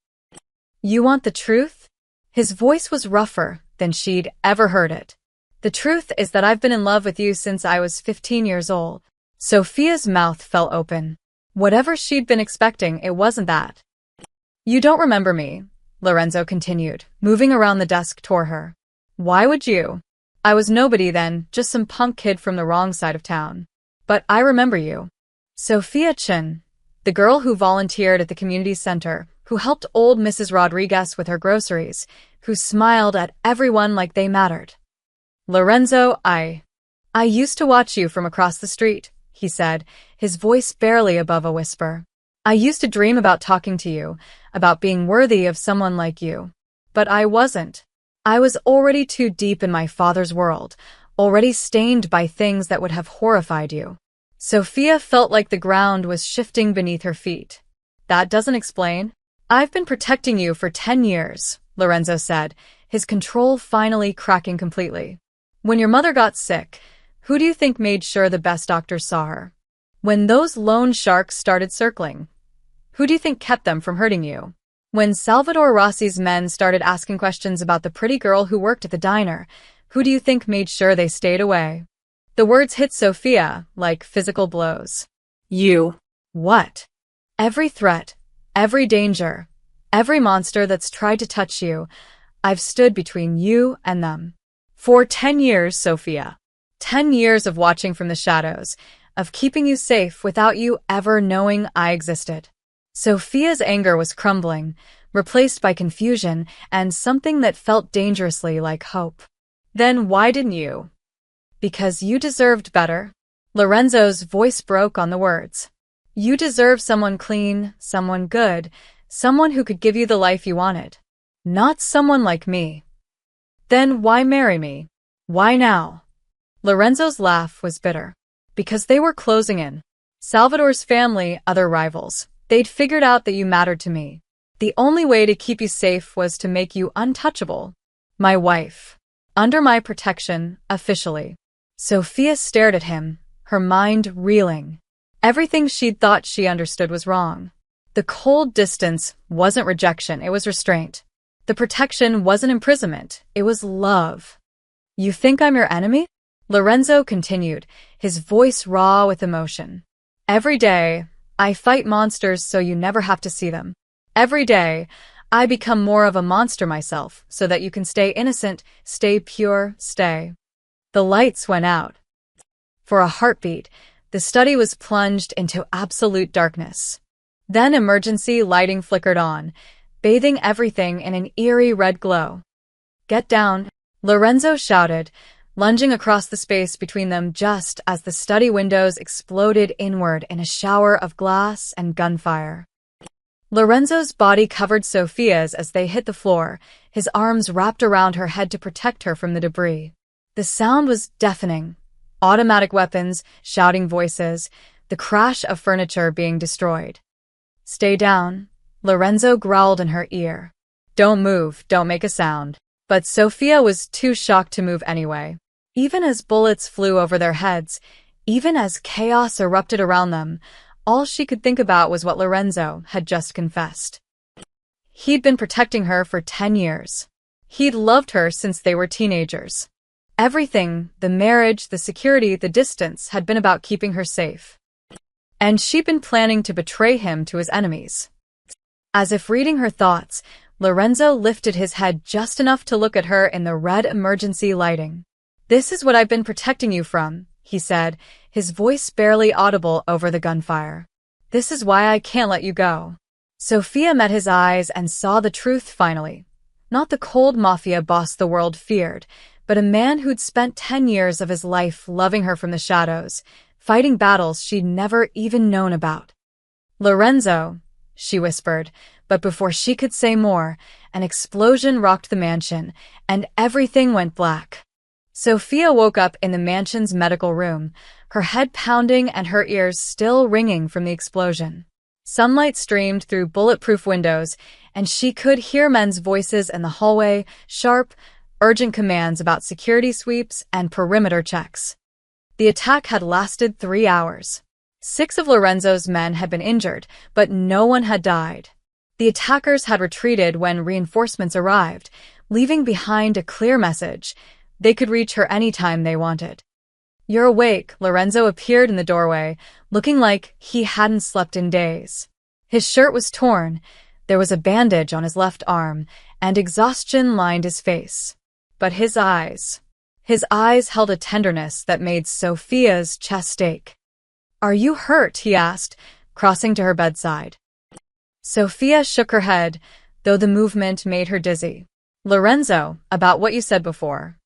You want the truth? His voice was rougher than she'd ever heard it. The truth is that I've been in love with you since I was 15 years old. Sophia's mouth fell open. Whatever she'd been expecting, it wasn't that. You don't remember me, Lorenzo continued, moving around the desk toward her. Why would you? I was nobody then, just some punk kid from the wrong side of town. But I remember you. Sophia Chin, the girl who volunteered at the community center, who helped old Mrs. Rodriguez with her groceries, who smiled at everyone like they mattered. Lorenzo, I used to watch you from across the street, he said, his voice barely above a whisper. I used to dream about talking to you, about being worthy of someone like you. But I wasn't. I was already too deep in my father's world, already stained by things that would have horrified you. Sophia felt like the ground was shifting beneath her feet. That doesn't explain. I've been protecting you for 10 years, Lorenzo said, his control finally cracking completely. When your mother got sick, who do you think made sure the best doctors saw her? When those loan sharks started circling, who do you think kept them from hurting you? When Salvador Rossi's men started asking questions about the pretty girl who worked at the diner, who do you think made sure they stayed away? The words hit Sophia like physical blows. You. What? Every threat, every danger, every monster that's tried to touch you, I've stood between you and them. For 10 years, Sophia. 10 years of watching from the shadows, of keeping you safe without you ever knowing I existed. Sophia's anger was crumbling, replaced by confusion and something that felt dangerously like hope. Then why didn't you? Because you deserved better. Lorenzo's voice broke on the words. You deserve someone clean, someone good, someone who could give you the life you wanted. Not someone like me. Then why marry me? Why now? Lorenzo's laugh was bitter. Because they were closing in. Salvador's family, other rivals. They'd figured out that you mattered to me. The only way to keep you safe was to make you untouchable. My wife. Under my protection, officially. Sophia stared at him, her mind reeling. Everything she'd thought she understood was wrong. The cold distance wasn't rejection, it was restraint. The protection wasn't imprisonment, it was love. You think I'm your enemy? Lorenzo continued, his voice raw with emotion. Every day, I fight monsters so you never have to see them. Every day, I become more of a monster myself so that you can stay innocent, stay pure, stay. The lights went out. For a heartbeat, the study was plunged into absolute darkness. Then emergency lighting flickered on, bathing everything in an eerie red glow. Get down, Lorenzo shouted, lunging across the space between them just as the study windows exploded inward in a shower of glass and gunfire. Lorenzo's body covered Sophia's as they hit the floor, his arms wrapped around her head to protect her from the debris. The sound was deafening. Automatic weapons, shouting voices, the crash of furniture being destroyed. Stay down, Lorenzo growled in her ear. Don't move, don't make a sound. But Sophia was too shocked to move anyway. Even as bullets flew over their heads, even as chaos erupted around them, all she could think about was what Lorenzo had just confessed. He'd been protecting her for 10 years. He'd loved her since they were teenagers. Everything, the marriage, the security, the distance, had been about keeping her safe. And she'd been planning to betray him to his enemies. As if reading her thoughts, Lorenzo lifted his head just enough to look at her in the red emergency lighting. This is what I've been protecting you from, he said, his voice barely audible over the gunfire. This is why I can't let you go. Sophia met his eyes and saw the truth finally. Not the cold Mafia boss the world feared, but a man who'd spent 10 years of his life loving her from the shadows, fighting battles she'd never even known about. Lorenzo, she whispered, but before she could say more, an explosion rocked the mansion, and everything went black. Sophia woke up in the mansion's medical room, her head pounding and her ears still ringing from the explosion. Sunlight streamed through bulletproof windows, and she could hear men's voices in the hallway, sharp, urgent commands about security sweeps and perimeter checks. The attack had lasted 3 hours. 6 of Lorenzo's men had been injured, but no one had died. The attackers had retreated when reinforcements arrived, leaving behind a clear message. They could reach her anytime they wanted. You're awake, Lorenzo appeared in the doorway, looking like he hadn't slept in days. His shirt was torn, there was a bandage on his left arm, and exhaustion lined his face. But his eyes held a tenderness that made Sophia's chest ache. Are you hurt? He asked, crossing to her bedside. Sophia shook her head, though the movement made her dizzy. Lorenzo, about what you said before.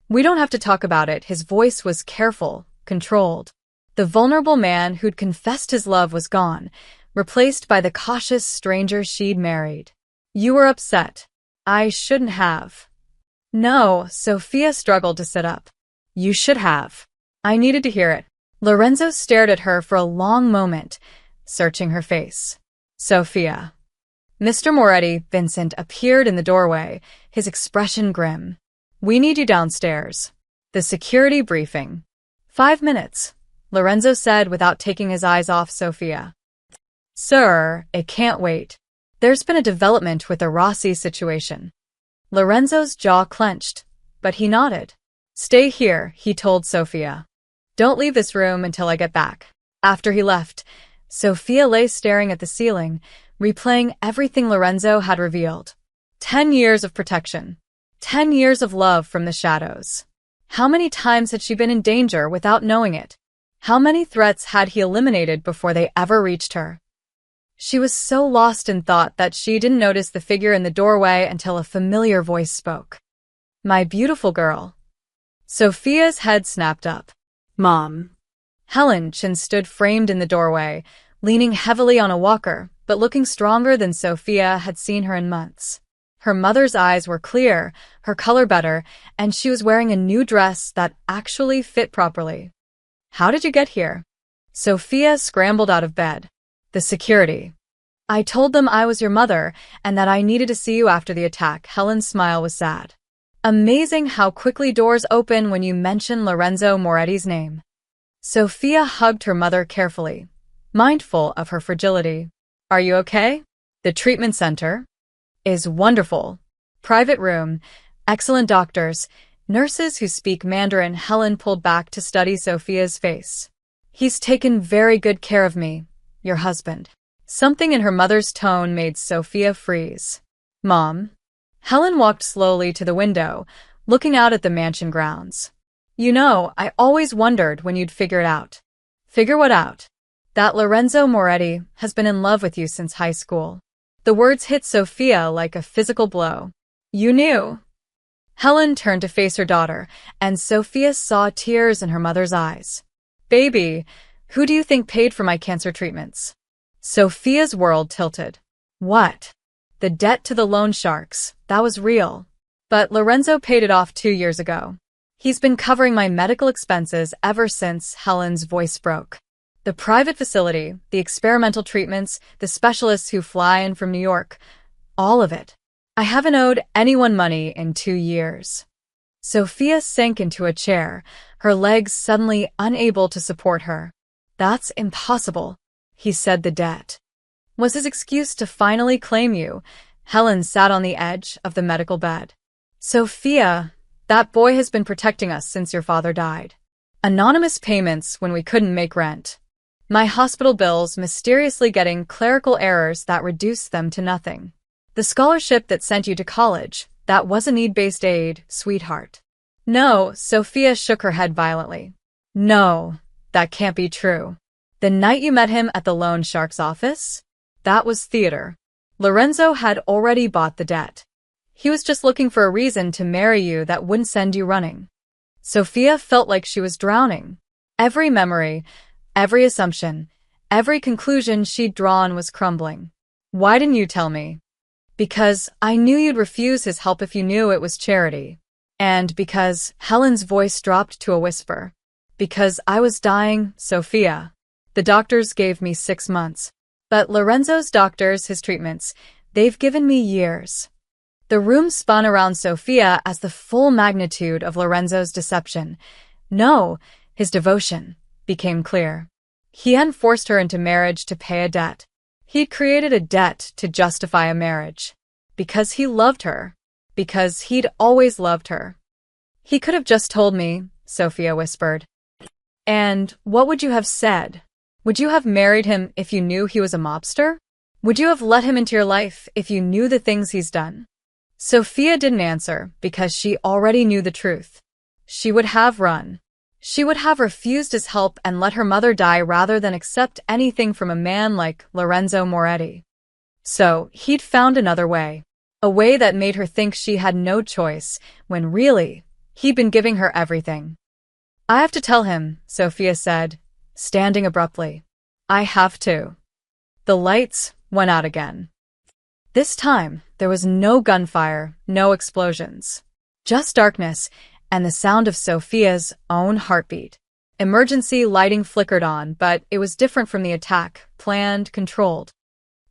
We don't have to talk about it. His voice was careful, controlled. The vulnerable man who'd confessed his love was gone, replaced by the cautious stranger she'd married. You were upset. I shouldn't have. No, Sophia struggled to sit up. You should have. I needed to hear it. Lorenzo stared at her for a long moment, searching her face. Sophia. Mr. Moretti, Vincent, appeared in the doorway, his expression grim. We need you downstairs. The security briefing. 5 minutes, Lorenzo said without taking his eyes off Sophia. Sir, it can't wait. There's been a development with the Rossi situation. Lorenzo's jaw clenched, but he nodded. Stay here, he told Sophia. Don't leave this room until I get back. After he left, Sophia lay staring at the ceiling, replaying everything Lorenzo had revealed. 10 years of protection. 10 years of love from the shadows. How many times had she been in danger without knowing it? How many threats had he eliminated before they ever reached her? She was so lost in thought that she didn't notice the figure in the doorway until a familiar voice spoke. My beautiful girl. Sophia's head snapped up. Mom. Helen Chin stood framed in the doorway, leaning heavily on a walker, but looking stronger than Sophia had seen her in months. Her mother's eyes were clear, her color better, and she was wearing a new dress that actually fit properly. How did you get here? Sophia scrambled out of bed. The security. I told them I was your mother and that I needed to see you after the attack. Helen's smile was sad. Amazing how quickly doors open when you mention Lorenzo Moretti's name. Sophia hugged her mother carefully, mindful of her fragility. Are you okay? The treatment center is wonderful. Private room, excellent doctors, nurses who speak Mandarin. Helen pulled back to study Sophia's face. He's taken very good care of me, your husband. Something in her mother's tone made Sophia freeze. Mom? Helen walked slowly to the window, looking out at the mansion grounds. You know, I always wondered when you'd figure it out. Figure what out? That Lorenzo Moretti has been in love with you since high school. The words hit Sophia like a physical blow. You knew. Helen turned to face her daughter, and Sophia saw tears in her mother's eyes. Baby, who do you think paid for my cancer treatments? Sophia's world tilted. What? The debt to the loan sharks, that was real. But Lorenzo paid it off 2 years ago. He's been covering my medical expenses ever since. Helen's voice broke. The private facility, the experimental treatments, the specialists who fly in from New York, all of it. I haven't owed anyone money in 2 years. Sophia sank into a chair, her legs suddenly unable to support her. That's impossible, he said. The debt was his excuse to finally claim you. Helen sat on the edge of the medical bed. Sophia, that boy has been protecting us since your father died. Anonymous payments when we couldn't make rent. My hospital bills mysteriously getting clerical errors that reduced them to nothing. The scholarship that sent you to college, that was a need-based aid, sweetheart. No, Sophia shook her head violently. No, that can't be true. The night you met him at the loan shark's office? That was theater. Lorenzo had already bought the debt. He was just looking for a reason to marry you that wouldn't send you running. Sophia felt like she was drowning. Every memory, every assumption, every conclusion she'd drawn was crumbling. Why didn't you tell me? Because I knew you'd refuse his help if you knew it was charity. And because Helen's voice dropped to a whisper. Because I was dying, Sophia. The doctors gave me 6 months. But Lorenzo's doctors, his treatments, they've given me years. The room spun around Sophia as the full magnitude of Lorenzo's deception. No, his devotion became clear. He hadn't forced her into marriage to pay a debt. He'd created a debt to justify a marriage. Because he loved her. Because he'd always loved her. He could have just told me, Sophia whispered. And what would you have said? Would you have married him if you knew he was a mobster? Would you have let him into your life if you knew the things he's done? Sophia didn't answer because she already knew the truth. She would have run. She would have refused his help and let her mother die rather than accept anything from a man like Lorenzo Moretti. So he'd found another way. A way that made her think she had no choice, when really, he'd been giving her everything. I have to tell him, Sophia said, standing abruptly. I have to. The lights went out again. This time, there was no gunfire, no explosions. Just darkness and the sound of Sophia's own heartbeat. Emergency lighting flickered on, but it was different from the attack, planned, controlled.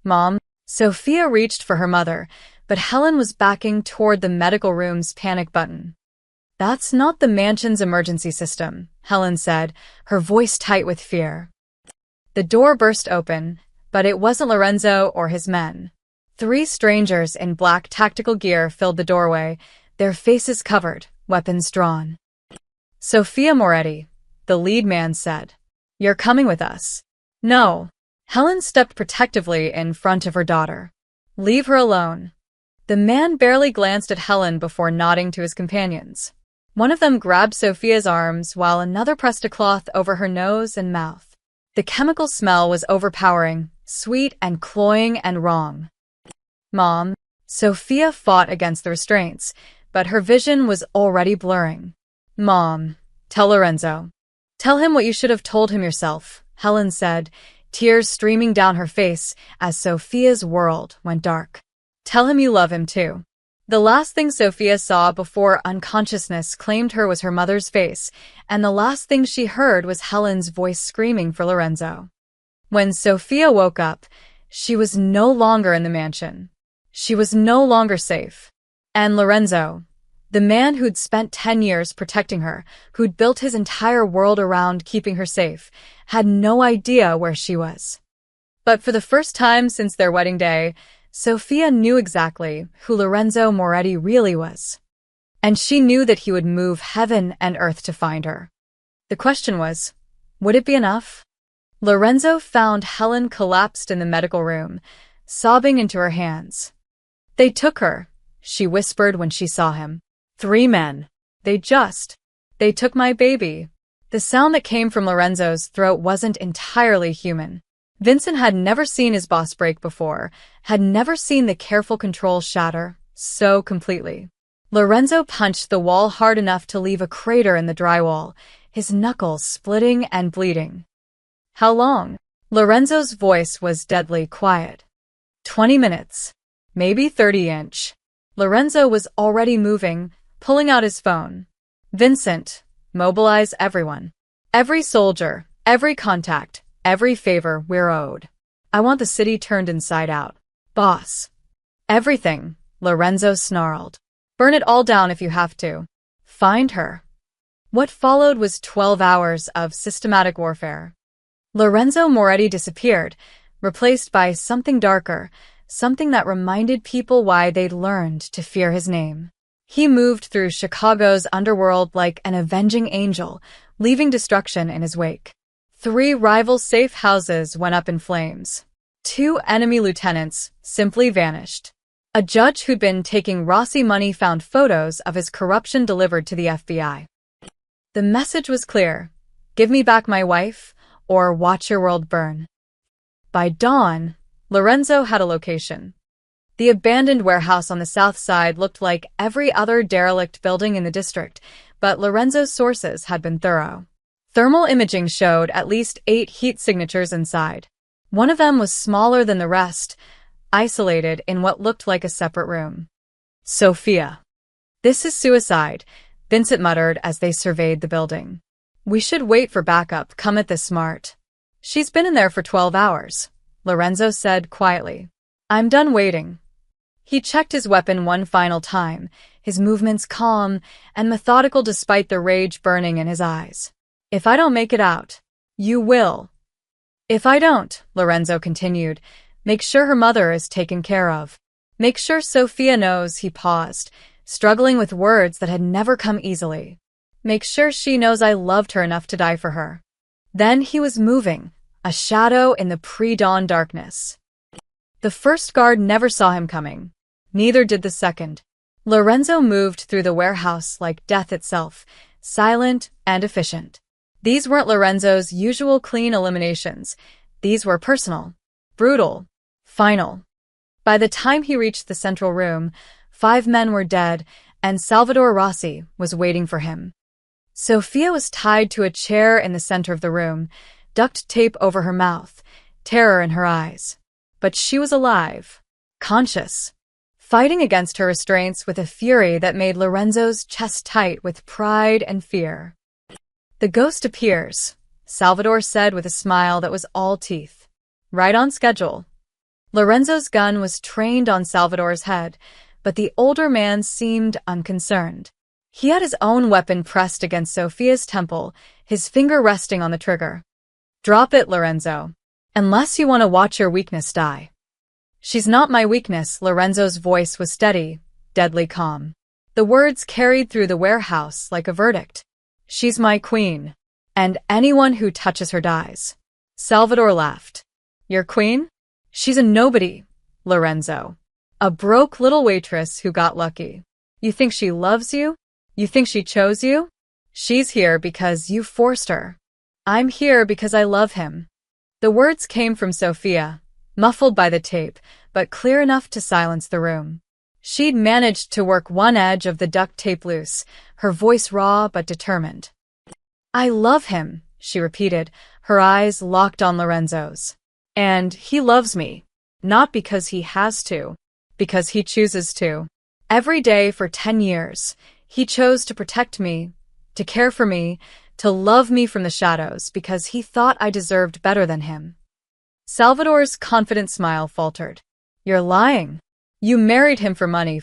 Mom? Sophia reached for her mother, but Helen was backing toward the medical room's panic button. That's not the mansion's emergency system, Helen said, her voice tight with fear. The door burst open, but it wasn't Lorenzo or his men. 3 strangers in black tactical gear filled the doorway, their faces covered, weapons drawn. Sophia Moretti, the lead man said. You're coming with us. No. Helen stepped protectively in front of her daughter. Leave her alone. The man barely glanced at Helen before nodding to his companions. One of them grabbed Sophia's arms while another pressed a cloth over her nose and mouth. The chemical smell was overpowering, sweet and cloying and wrong. Mom? Sophia fought against the restraints, but her vision was already blurring. Mom, tell Lorenzo. Tell him what you should have told him yourself, Helen said, tears streaming down her face as Sophia's world went dark. Tell him you love him too. The last thing Sophia saw before unconsciousness claimed her was her mother's face, and the last thing she heard was Helen's voice screaming for Lorenzo. When Sophia woke up, she was no longer in the mansion. She was no longer safe. And Lorenzo, the man who'd spent 10 years protecting her, who'd built his entire world around keeping her safe, had no idea where she was. But for the first time since their wedding day, Sophia knew exactly who Lorenzo Moretti really was. And she knew that he would move heaven and earth to find her. The question was, would it be enough? Lorenzo found Helen collapsed in the medical room, sobbing into her hands. They took her, she whispered when she saw him. 3 men. They took my baby. The sound that came from Lorenzo's throat wasn't entirely human. Vincent had never seen his boss break before, had never seen the careful control shatter so completely. Lorenzo punched the wall hard enough to leave a crater in the drywall, his knuckles splitting and bleeding. How long? Lorenzo's voice was deadly quiet. 20 minutes. Maybe 30-inch. Lorenzo was already moving, pulling out his phone. Vincent, mobilize everyone. Every soldier, every contact, every favor we're owed. I want the city turned inside out. Boss. Everything, Lorenzo snarled. Burn it all down if you have to. Find her. What followed was 12 hours of systematic warfare. Lorenzo Moretti disappeared, replaced by something darker, something that reminded people why they'd learned to fear his name. He moved through Chicago's underworld like an avenging angel, leaving destruction in his wake. 3 rival safe houses went up in flames. 2 enemy lieutenants simply vanished. A judge who'd been taking Rossi money found photos of his corruption delivered to the FBI. The message was clear. Give me back my wife, or watch your world burn. By dawn, Lorenzo had a location. The abandoned warehouse on the south side looked like every other derelict building in the district, but Lorenzo's sources had been thorough. Thermal imaging showed at least 8 heat signatures inside. One of them was smaller than the rest, isolated in what looked like a separate room. Sophia. This is suicide, Vincent muttered as they surveyed the building. We should wait for backup, come at this smart. She's been in there for 12 hours, Lorenzo said quietly. I'm done waiting. He checked his weapon one final time, his movements calm and methodical despite the rage burning in his eyes. If I don't make it out, you will. If I don't, Lorenzo continued, make sure her mother is taken care of. Make sure Sophia knows, he paused, struggling with words that had never come easily. Make sure she knows I loved her enough to die for her. Then he was moving, a shadow in the pre-dawn darkness. The first guard never saw him coming. Neither did the second. Lorenzo moved through the warehouse like death itself, silent and efficient. These weren't Lorenzo's usual clean eliminations. These were personal, brutal, final. By the time he reached the central room, 5 men were dead, and Salvador Rossi was waiting for him. Sophia was tied to a chair in the center of the room, duct tape over her mouth, terror in her eyes. But she was alive, conscious, fighting against her restraints with a fury that made Lorenzo's chest tight with pride and fear. The ghost appears, Salvador said with a smile that was all teeth. Right on schedule. Lorenzo's gun was trained on Salvador's head, but the older man seemed unconcerned. He had his own weapon pressed against Sophia's temple, his finger resting on the trigger. Drop it, Lorenzo. Unless you want to watch your weakness die. She's not my weakness, Lorenzo's voice was steady, deadly calm. The words carried through the warehouse like a verdict. She's my queen, and anyone who touches her dies. Salvador laughed. Your queen? She's a nobody, Lorenzo. A broke little waitress who got lucky. You think she loves you? You think she chose you? She's here because you forced her. I'm here because I love him. The words came from Sophia, muffled by the tape, but clear enough to silence the room. She'd managed to work one edge of the duct tape loose, her voice raw but determined. "I love him," she repeated, her eyes locked on Lorenzo's. "And he loves me. Not because he has to, because he chooses to. Every day for 10 years, he chose to protect me, to care for me, to love me from the shadows because he thought I deserved better than him." Salvador's confident smile faltered. "You're lying. You married him for money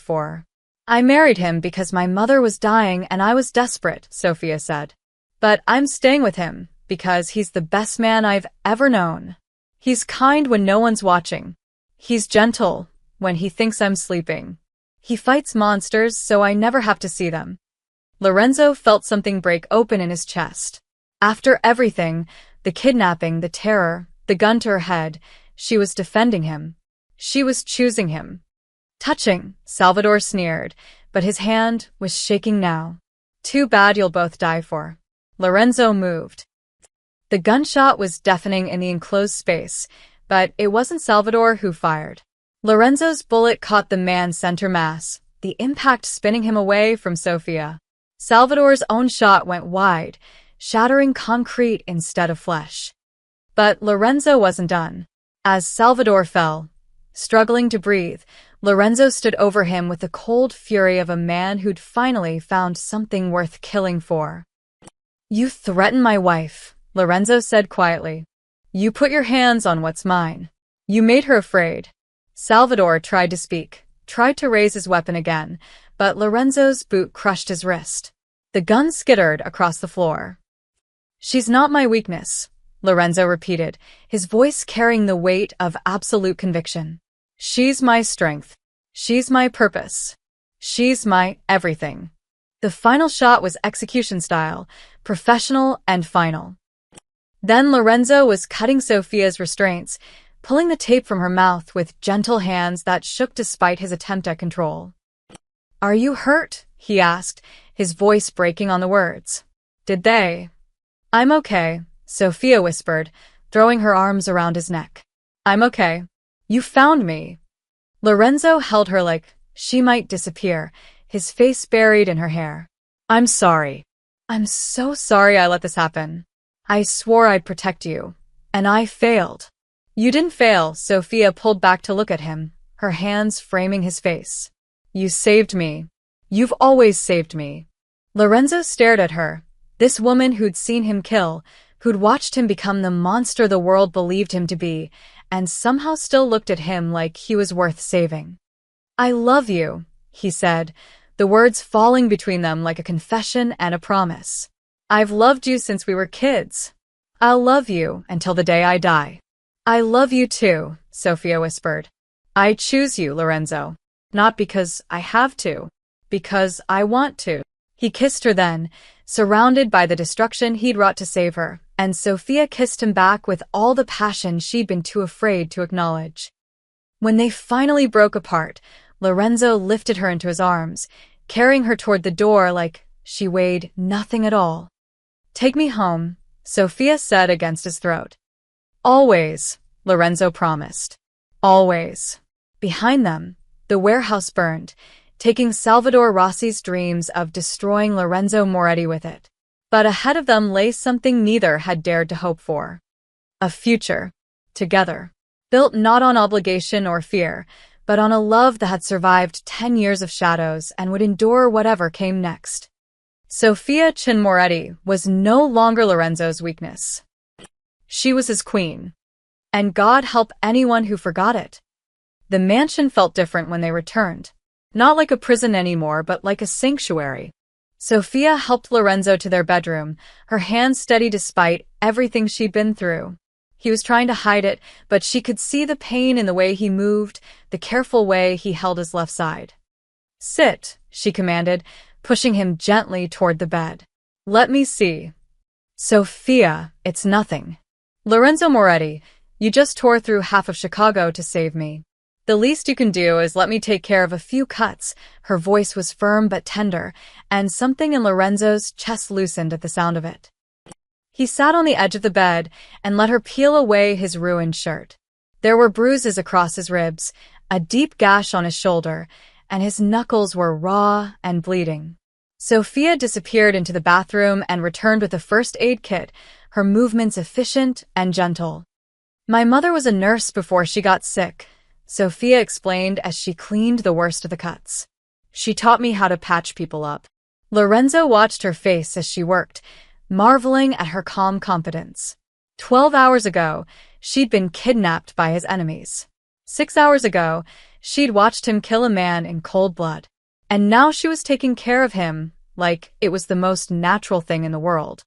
I married him because my mother was dying and I was desperate," Sophia said. "But I'm staying with him because he's the best man I've ever known. He's kind when no one's watching. He's gentle when he thinks I'm sleeping. He fights monsters so I never have to see them." Lorenzo felt something break open in his chest. After everything, the kidnapping, the terror, the gun to her head, she was defending him. She was choosing him. "Touching," Salvador sneered, but his hand was shaking now. "Too bad you'll both die for." Lorenzo moved. The gunshot was deafening in the enclosed space, but it wasn't Salvador who fired. Lorenzo's bullet caught the man's center mass, the impact spinning him away from Sophia. Salvador's own shot went wide, shattering concrete instead of flesh. But Lorenzo wasn't done. As Salvador fell, struggling to breathe, Lorenzo stood over him with the cold fury of a man who'd finally found something worth killing for. "You threatened my wife," Lorenzo said quietly. "You put your hands on what's mine. You made her afraid." Salvador tried to speak, tried to raise his weapon again, but Lorenzo's boot crushed his wrist. The gun skittered across the floor. "She's not my weakness," Lorenzo repeated, his voice carrying the weight of absolute conviction. "She's my strength. She's my purpose. She's my everything." The final shot was execution style, professional and final. Then Lorenzo was cutting Sophia's restraints, pulling the tape from her mouth with gentle hands that shook despite his attempt at control. "Are you hurt?" he asked, his voice breaking on the words. "Did they?" "I'm okay," Sophia whispered, throwing her arms around his neck. "I'm okay. You found me." Lorenzo held her like she might disappear, his face buried in her hair. "I'm sorry. I'm so sorry I let this happen. I swore I'd protect you, and I failed." "You didn't fail," Sophia pulled back to look at him, her hands framing his face. "You saved me. You've always saved me." Lorenzo stared at her, this woman who'd seen him kill, who'd watched him become the monster the world believed him to be, and somehow still looked at him like he was worth saving. "I love you," he said, the words falling between them like a confession and a promise. "I've loved you since we were kids. I'll love you until the day I die." "I love you too," Sophia whispered. "I choose you, Lorenzo. Not because I have to, because I want to." He kissed her then, surrounded by the destruction he'd wrought to save her, and Sophia kissed him back with all the passion she'd been too afraid to acknowledge. When they finally broke apart, Lorenzo lifted her into his arms, carrying her toward the door like she weighed nothing at all. "Take me home," Sophia said against his throat. "Always," Lorenzo promised. "Always." Behind them, the warehouse burned, taking Salvador Rossi's dreams of destroying Lorenzo Moretti with it. But ahead of them lay something neither had dared to hope for. A future. Together. Built not on obligation or fear, but on a love that had survived 10 years of shadows and would endure whatever came next. Sophia Chin Moretti was no longer Lorenzo's weakness. She was his queen. And God help anyone who forgot it. The mansion felt different when they returned. Not like a prison anymore, but like a sanctuary. Sophia helped Lorenzo to their bedroom, her hands steady despite everything she'd been through. He was trying to hide it, but she could see the pain in the way he moved, the careful way he held his left side. "Sit," she commanded, pushing him gently toward the bed. "Let me see." "Sophia, it's nothing." "Lorenzo Moretti, you just tore through half of Chicago to save me. The least you can do is let me take care of a few cuts." Her voice was firm but tender, and something in Lorenzo's chest loosened at the sound of it. He sat on the edge of the bed and let her peel away his ruined shirt. There were bruises across his ribs, a deep gash on his shoulder, and his knuckles were raw and bleeding. Sophia disappeared into the bathroom and returned with a first aid kit, her movements efficient and gentle. "My mother was a nurse before she got sick," Sophia explained as she cleaned the worst of the cuts. "She taught me how to patch people up." Lorenzo watched her face as she worked, marveling at her calm confidence. 12 hours ago, she'd been kidnapped by his enemies. 6 hours ago, she'd watched him kill a man in cold blood. And now she was taking care of him like it was the most natural thing in the world.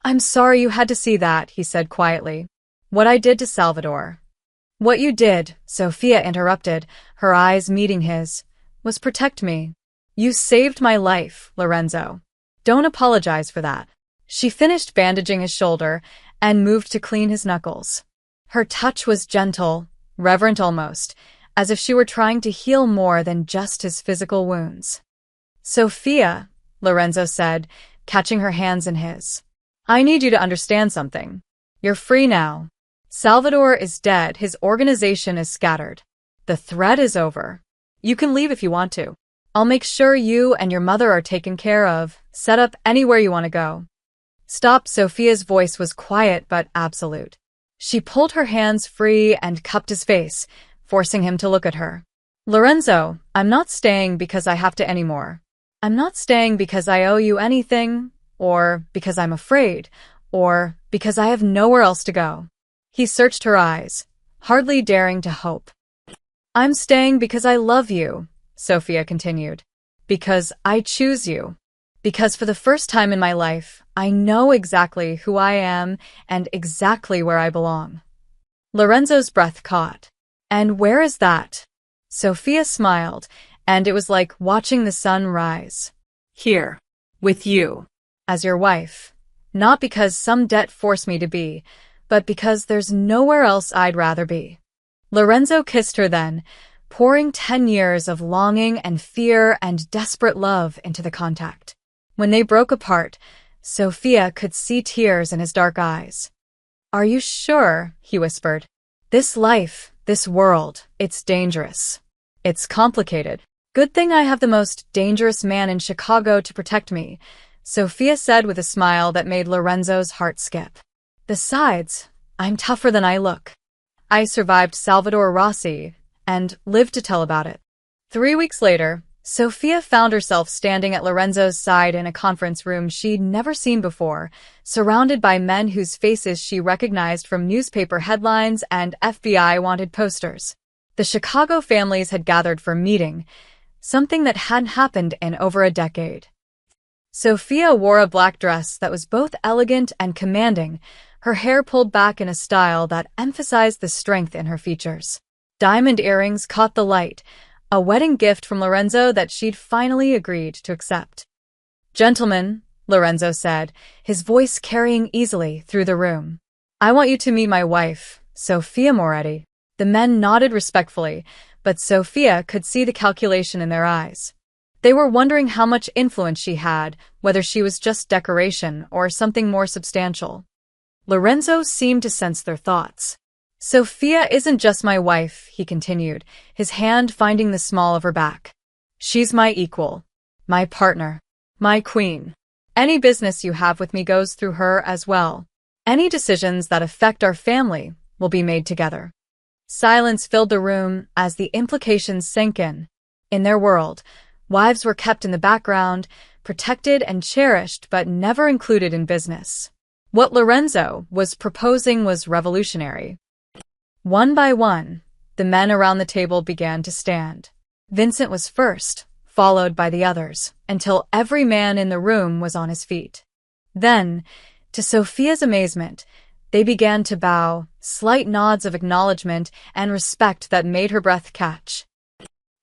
"I'm sorry you had to see that," he said quietly. "What I did to Salvador." "What you did," Sophia interrupted, her eyes meeting his, "was protect me. You saved my life, Lorenzo. Don't apologize for that." She finished bandaging his shoulder and moved to clean his knuckles. Her touch was gentle, reverent almost, as if she were trying to heal more than just his physical wounds. "Sophia," Lorenzo said, catching her hands in his, "I need you to understand something. You're free now. Salvador is dead. His organization is scattered. The threat is over. You can leave if you want to. I'll make sure you and your mother are taken care of, set up anywhere you want to go." "Stop." Sophia's voice was quiet but absolute. She pulled her hands free and cupped his face, forcing him to look at her. "Lorenzo, I'm not staying because I have to anymore. I'm not staying because I owe you anything, or because I'm afraid, or because I have nowhere else to go." He searched her eyes, hardly daring to hope. "I'm staying because I love you," Sophia continued. "Because I choose you. Because for the first time in my life, I know exactly who I am and exactly where I belong." Lorenzo's breath caught. "And where is that?" Sophia smiled, and it was like watching the sun rise. "Here. With you." "As your wife. Not because some debt forced me to be, but because there's nowhere else I'd rather be." Lorenzo kissed her then, pouring 10 years of longing and fear and desperate love into the contact. When they broke apart, Sophia could see tears in his dark eyes. "Are you sure?" he whispered. "This life, this world, it's dangerous. It's complicated. Good thing I have the most dangerous man in Chicago to protect me," Sophia said with a smile that made Lorenzo's heart skip. "Besides, I'm tougher than I look. I survived Salvador Rossi and lived to tell about it." 3 weeks later, Sophia found herself standing at Lorenzo's side in a conference room she'd never seen before, surrounded by men whose faces she recognized from newspaper headlines and FBI wanted posters. The Chicago families had gathered for a meeting, something that hadn't happened in over a decade. Sophia wore a black dress that was both elegant and commanding, her hair pulled back in a style that emphasized the strength in her features. Diamond earrings caught the light, a wedding gift from Lorenzo that she'd finally agreed to accept. "Gentlemen," Lorenzo said, his voice carrying easily through the room, "I want you to meet my wife, Sophia Moretti." The men nodded respectfully, but Sophia could see the calculation in their eyes. They were wondering how much influence she had, whether she was just decoration or something more substantial. Lorenzo seemed to sense their thoughts. "Sophia isn't just my wife," he continued, his hand finding the small of her back. "She's my equal, my partner, my queen. Any business you have with me goes through her as well. Any decisions that affect our family will be made together." Silence filled the room as the implications sank in. In their world, wives were kept in the background, protected and cherished but never included in business. What Lorenzo was proposing was revolutionary. One by one, the men around the table began to stand. Vincent was first, followed by the others, until every man in the room was on his feet. Then, to Sophia's amazement, they began to bow, slight nods of acknowledgement and respect that made her breath catch.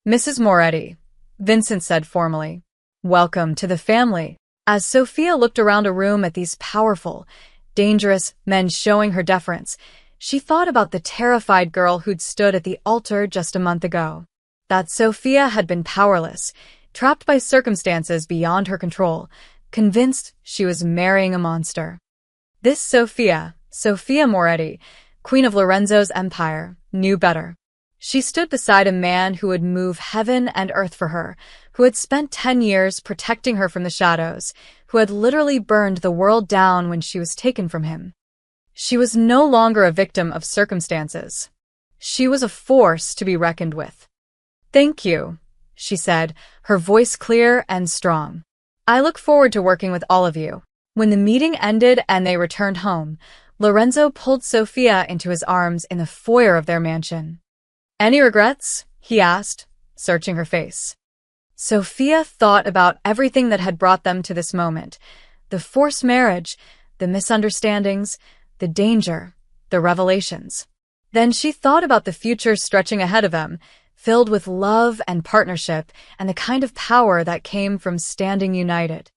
"Mrs. Moretti," Vincent said formally, "welcome to the family." As Sophia looked around a room at these powerful, dangerous men showing her deference, she thought about the terrified girl who'd stood at the altar just a month ago. That Sophia had been powerless, trapped by circumstances beyond her control, convinced she was marrying a monster. This Sophia Moretti, queen of Lorenzo's empire, knew better. She stood beside a man who would move heaven and earth for her, who had spent 10 years protecting her from the shadows, who had literally burned the world down when she was taken from him. She was no longer a victim of circumstances. She was a force to be reckoned with. "Thank you," she said, her voice clear and strong. "I look forward to working with all of you." When the meeting ended and they returned home, Lorenzo pulled Sophia into his arms in the foyer of their mansion. "Any regrets?" he asked, searching her face. Sophia thought about everything that had brought them to this moment: the forced marriage, the misunderstandings, the danger, the revelations. Then she thought about the future stretching ahead of them, filled with love and partnership and the kind of power that came from standing united.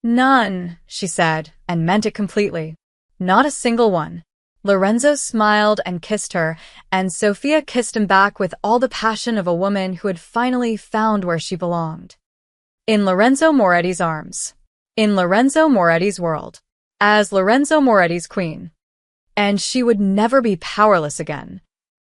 "None," she said, and meant it completely. "Not a single one." Lorenzo smiled and kissed her, and Sophia kissed him back with all the passion of a woman who had finally found where she belonged. In Lorenzo Moretti's arms. In Lorenzo Moretti's world. As Lorenzo Moretti's queen. And she would never be powerless again.